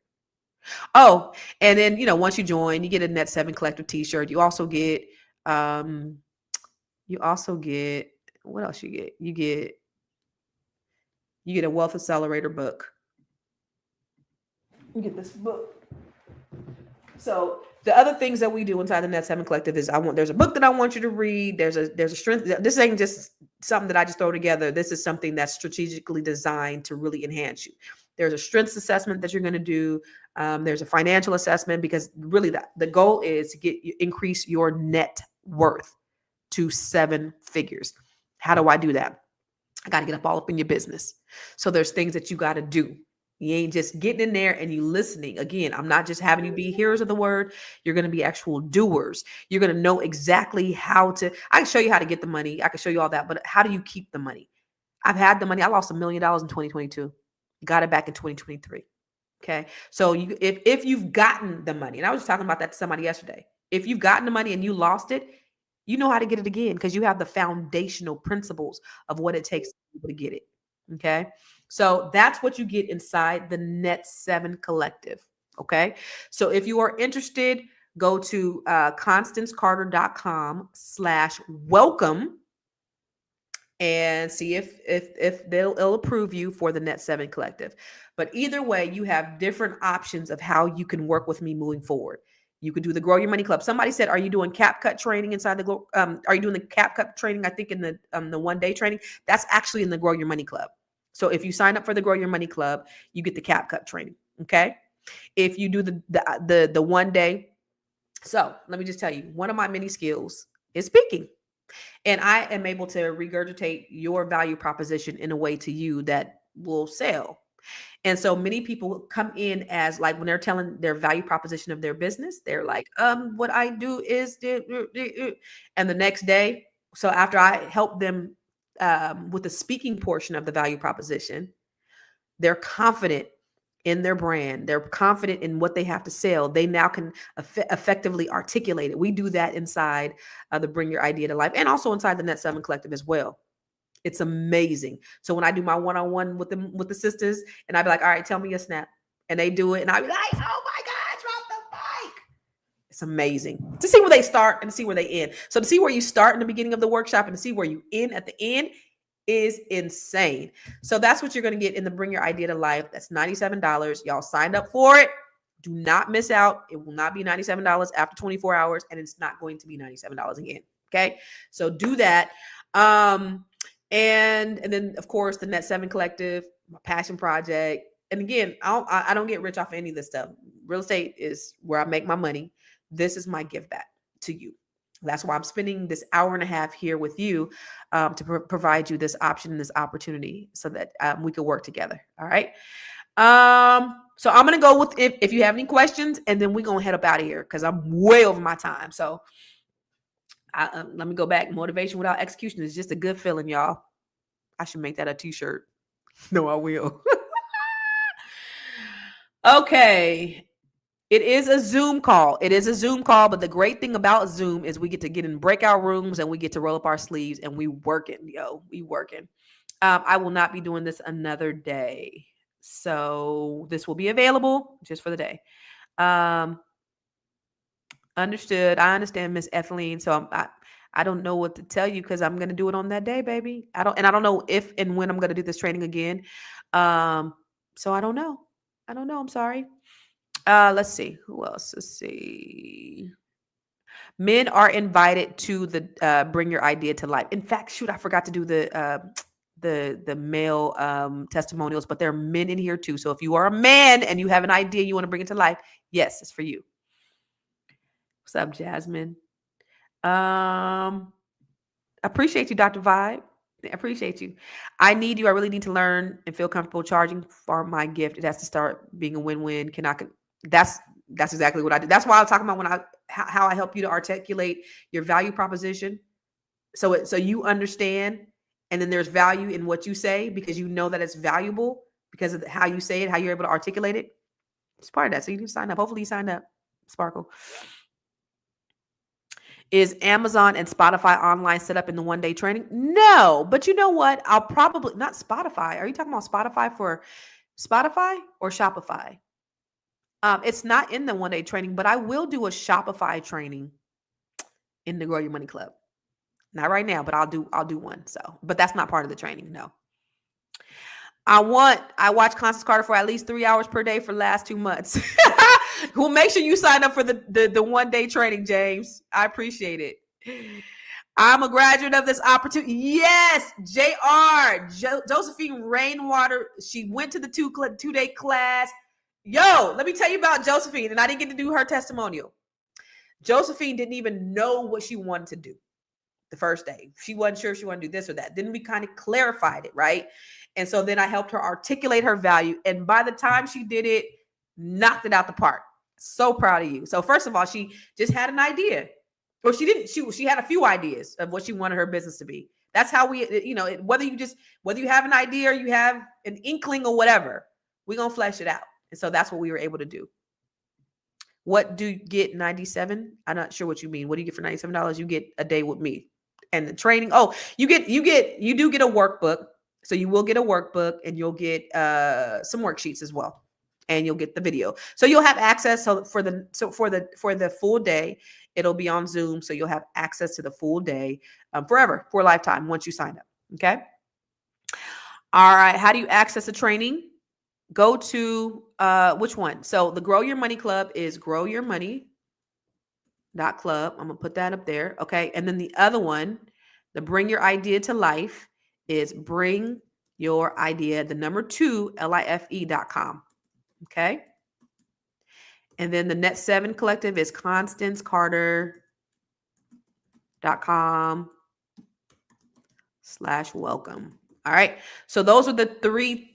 Oh, and then, once you join, you get a Net 7 Collective t-shirt. You also get, what else you get? You get a Wealth Accelerator book. You get this book. So the other things that we do inside the Net 7 Collective is there's a book that I want you to read. There's a strength. This ain't just something that I just throw together. This is something that's strategically designed to really enhance you. There's a strengths assessment that you're going to do. There's a financial assessment, because really the goal is to increase your net worth to 7 figures. How do I do that? I got to get all up in your business. So there's things that you got to do. You ain't just getting in there and you listening. Again, I'm not just having you be hearers of the word. You're going to be actual doers. You're going to know exactly I can show you how to get the money. I can show you all that, but how do you keep the money? I've had the money. I lost $1 million in 2022. Got it back in 2023. Okay. So if you've gotten the money, and I was talking about that to somebody yesterday, if you've gotten the money and you lost it, you know how to get it again, because you have the foundational principles of what it takes to be able to get it. Okay. So that's what you get inside the Net 7 Collective. Okay. So if you are interested, go to ConstanceCarter.com/welcome and see if they'll approve you for the Net 7 Collective. But either way, you have different options of how you can work with me moving forward. You could do the Grow Your Money Club. Somebody said, are you doing CapCut training inside are you doing the CapCut training? I think in the 1-day training, that's actually in the Grow Your Money Club. So if you sign up for the Grow Your Money Club, you get the CapCut training. Okay. If you do the 1 day. So let me just tell you, one of my many skills is speaking. And I am able to regurgitate your value proposition in a way to you that will sell. And so many people come in as like, when they're telling their value proposition of their business, they're like, what I do is, and the next day, so after I help them with the speaking portion of the value proposition, they're confident in their brand. They're confident in what they have to sell. They now can effectively articulate it. We do that inside the Bring Your Idea to Life, and also inside the Net 7 Collective as well. It's amazing. So when I do my one-on-one with the sisters, and I'd be like, all right, tell me a snap. And they do it. And I'd be like, oh my God, drop the mic. It's amazing to see where they start and to see where they end. So to see where you start in the beginning of the workshop and to see where you end at the end is insane. So that's what you're going to get in the Bring Your Idea to Life. That's $97. Y'all signed up for it. Do not miss out. It will not be $97 after 24 hours, and it's not going to be $97 again. Okay. So do that. And then of course the Net 7 Collective, my passion project, and again, I don't get rich off any of this stuff. Real estate is where I make my money. This is my give back to you. That's why I'm spending this hour and a half here with you, to provide you this option and this opportunity so that we could work together. All right. So I'm gonna go with if you have any questions, and then we're gonna head up out of here because I'm way over my time. So let me go back. Motivation without execution is just a good feeling, y'all. I should make that a t-shirt. No, I will. Okay. It is a Zoom call. It is a Zoom call, but the great thing about Zoom is we get to get in breakout rooms and we get to roll up our sleeves and we working, yo. We working. I will not be doing this another day. So this will be available just for the day. Understood. I understand, Miss Etheline. So I don't know what to tell you because I'm gonna do it on that day, baby. I don't know if and when I'm gonna do this training again. So I don't know. I'm sorry. Let's see. Who else? Let's see. Men are invited to the bring your idea to life. In fact, shoot, I forgot to do the male testimonials, but there are men in here too. So if you are a man and you have an idea you want to bring it to life, yes, it's for you. What's up, Jasmine? Appreciate you, Dr. Vibe. I appreciate you. I really need to learn and feel comfortable charging for my gift. It has to start being a win-win. That's exactly what I did. That's why I was talking about how I help you to articulate your value proposition. So you understand, and then there's value in what you say because you know that it's valuable because of how you say it, how you're able to articulate it. It's part of that. So you need to sign up. Hopefully you signed up, Sparkle. Is Amazon and Spotify online set up in the one-day training? No, but you know what? I'll probably not Spotify. Are you talking about Spotify for Spotify or Shopify? It's not in the one-day training, but I will do a Shopify training in the Grow Your Money Club. Not right now, but I'll do one. So, but that's not part of the training. No. I watch Constance Carter for at least 3 hours per day for the last 2 months. Well, make sure you sign up for the one-day training, James. I appreciate it. I'm a graduate of this opportunity. Yes, JR, Josephine Rainwater. She went to the two-day class. Yo, let me tell you about Josephine, and I didn't get to do her testimonial. Josephine didn't even know what she wanted to do the first day. She wasn't sure if she wanted to do this or that. Then we kind of clarified it, right? And so then I helped her articulate her value. And by the time she did it, knocked it out the park. So proud of you. So first of all, she just had an idea. Or she didn't. She had a few ideas of what she wanted her business to be. That's how we, whether you have an idea or you have an inkling or whatever, we're going to flesh it out. And so that's what we were able to do. What do you get 97? I'm not sure what you mean. What do you get for $97? You get a day with me and the training. Oh, you do get a workbook. So you will get a workbook and you'll get some worksheets as well. And you'll get the video. So you'll have access. So for the full day, it'll be on Zoom. So you'll have access to the full day forever, for a lifetime once you sign up. Okay. All right. How do you access the training? Go to which one? So the Grow Your Money Club is growyourmoney.club. I'm gonna put that up there. Okay. And then the other one, the Bring Your Idea to Life, is bring your idea, the number 2, life.com. Okay. And then the Net 7 Collective is constancecarter.com/welcome. All right. So those are the three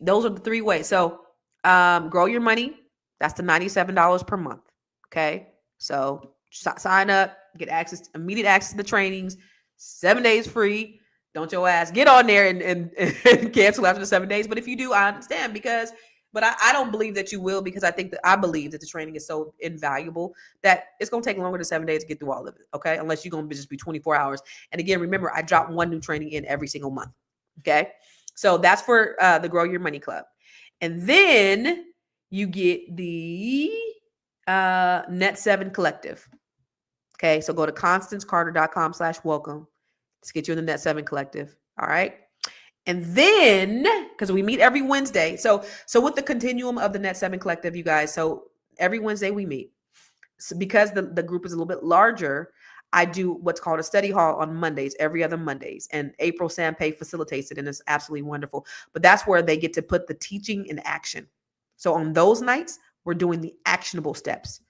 ways. So Grow Your Money, that's the $97 per month. Okay. So sign up, get immediate access to the trainings, 7 days free. Don't your ass get on there and cancel after the 7 days. But if you do, I understand but I don't believe that you will, because I believe that the training is so invaluable that it's going to take longer than 7 days to get through all of it. Okay. Unless you're going to just be 24 hours. And again, remember, I drop one new training in every single month. Okay. So that's for the Grow Your Money Club. And then you get the Net 7 Collective. Okay. So go to constancecarter.com/welcome. Let's get you in the Net 7 Collective. All right. And then, because we meet every Wednesday. So with the continuum of the Net 7 Collective, you guys, so every Wednesday we meet. So because the group is a little bit larger, I do what's called a study hall on Mondays, every other Mondays. And April Sampay facilitates it, and it's absolutely wonderful. But that's where they get to put the teaching in action. So on those nights, we're doing the actionable steps,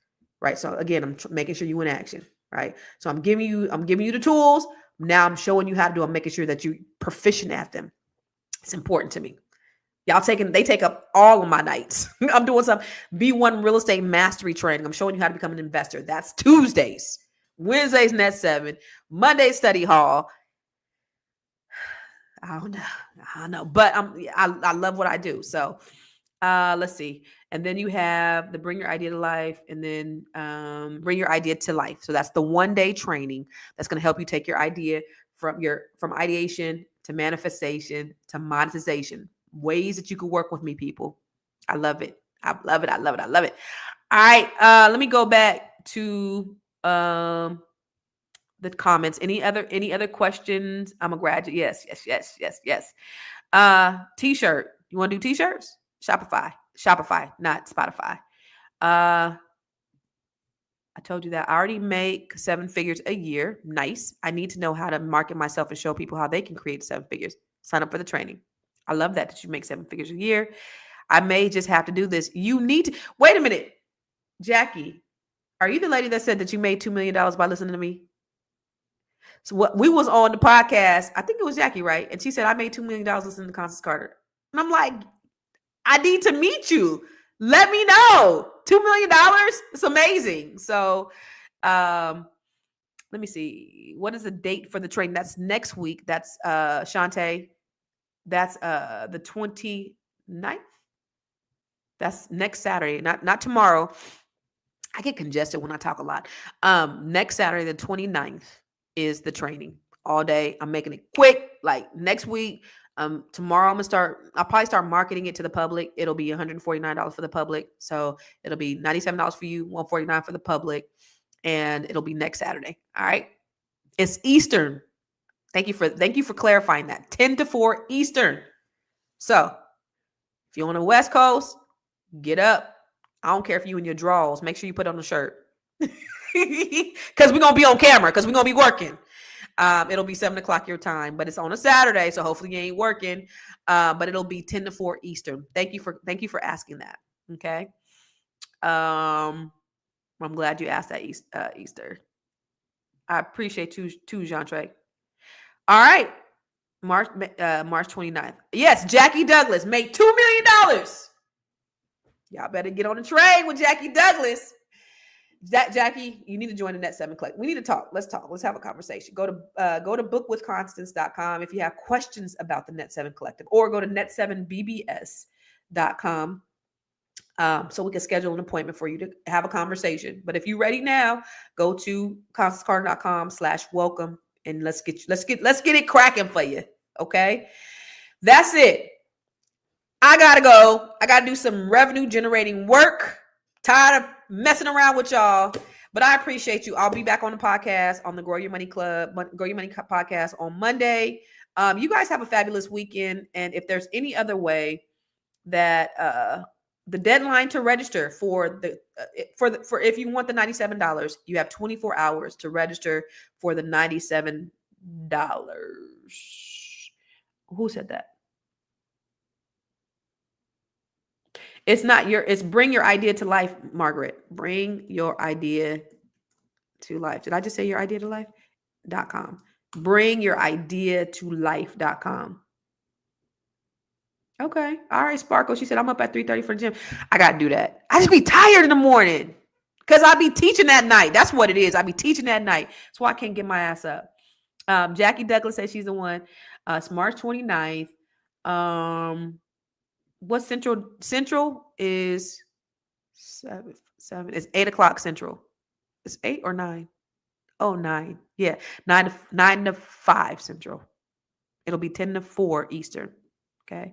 right? So again, I'm making sure you in action, right? So I'm giving you the tools. Now I'm showing you how to do. I'm making sure that you're proficient at them. It's important to me. They take up all of my nights. I'm doing some B1 real estate mastery training. I'm showing you how to become an investor. That's Tuesdays. Wednesdays, Net 7. Monday, study hall. I don't know. But I love what I do. So let's see. And then you have the Bring Your Idea to Life, and then Bring Your Idea to Life. So that's the 1-day training that's going to help you take your idea from ideation to manifestation to monetization. Ways that you can work with me, people. I love it. I love it. I love it. I love it. All right. Let me go back to the comments. Any other questions? I'm a graduate. Yes. T-shirt. You want to do t-shirts? Shopify, not Spotify. I told you that I already make 7 figures a year. Nice. I need to know how to market myself and show people how they can create 7 figures. Sign up for the training. I love that you make 7 figures a year. I may just have to do this. You need to wait a minute. Jackie, are you the lady that said that you made $2 million by listening to me? So what we was on the podcast, I think it was Jackie, right? And she said, I made $2 million listening to Constance Carter. And I'm like, I need to meet you. Let me know. $2 million. It's amazing. So let me see. What is the date for the training? That's next week. That's Shantae. That's the 29th. That's next Saturday, not tomorrow. I get congested when I talk a lot. Next Saturday, the 29th, is the training all day. I'm making it quick. Like next week, tomorrow I'll probably start marketing it to the public. It'll be $149 for the public. So it'll be $97 for you, $149 for the public. And it'll be next Saturday. All right. It's Eastern. Thank you for clarifying that. 10 to 4 Eastern. So if you're on the West Coast, get up. I don't care if you in your drawers. Make sure you put on a shirt. Because we're going to be on camera. Because we're going to be working. It'll be 7 o'clock your time. But it's on a Saturday. So hopefully you ain't working. But it'll be 10 to 4 Eastern. Thank you for asking that. Okay. I'm glad you asked that Easter. I appreciate you too, Jean-Trey. All right. March 29th. Yes, Jackie Douglas made $2 million. Y'all better get on the train with Jackie Douglas. Jackie, you need to join the Net 7 Collective. We need to talk. Let's talk. Let's have a conversation. Go to bookwithconstance.com if you have questions about the Net 7 Collective, or go to net7bbs.com so we can schedule an appointment for you to have a conversation. But if you're ready now, go to constancecarter.com/welcome and let's get it cracking for you. Okay, that's it. I gotta go. I gotta do some revenue generating work. Tired of messing around with y'all, but I appreciate you. I'll be back on the podcast on the Grow Your Money podcast on Monday. You guys have a fabulous weekend, and if there's any other way that the deadline to register for if you want the $97, you have 24 hours to register for the $97. Who said that? It's bring your idea to life, Margaret. Bring your idea to life. Did I just say your idea to life.com? Bring your idea to life.com. Okay. All right, Sparkle. She said, I'm up at 3:30 for the gym. I got to do that. I just be tired in the morning because I be teaching that night. That's what it is. I be teaching that night. That's why I can't get my ass up. Jackie Douglas says she's the one. It's March 29th. What's Central? Central is 7. It's 8 o'clock Central. It's 8 or 9. Oh, 9. Yeah. 9 to 5 Central. It'll be 10 to 4 Eastern. Okay.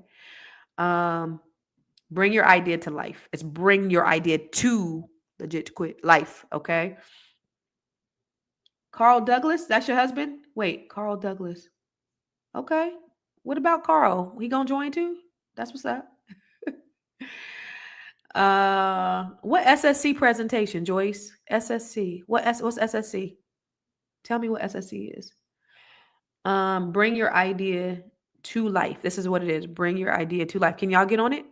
Bring your idea to life. It's bring your idea to legit quit life. Okay. Carl Douglas, that's your husband? Wait, Carl Douglas. Okay. What about Carl? He gonna join too? That's what's up. What SSC presentation, Joyce? SSC. What's SSC? Tell me what SSC is. Bring your idea to life. This is what it is. Bring your idea to life. Can y'all get on it?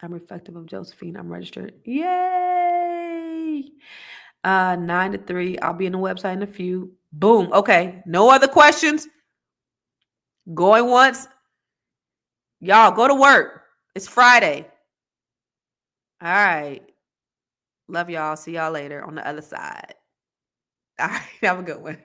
I'm reflective of Josephine. I'm registered. Yay! 9 to 3. I'll be in the website in a few. Boom. Okay. No other questions. Going once. Y'all go to work. It's Friday. All right. Love y'all. See y'all later on the other side. All right. Have a good one.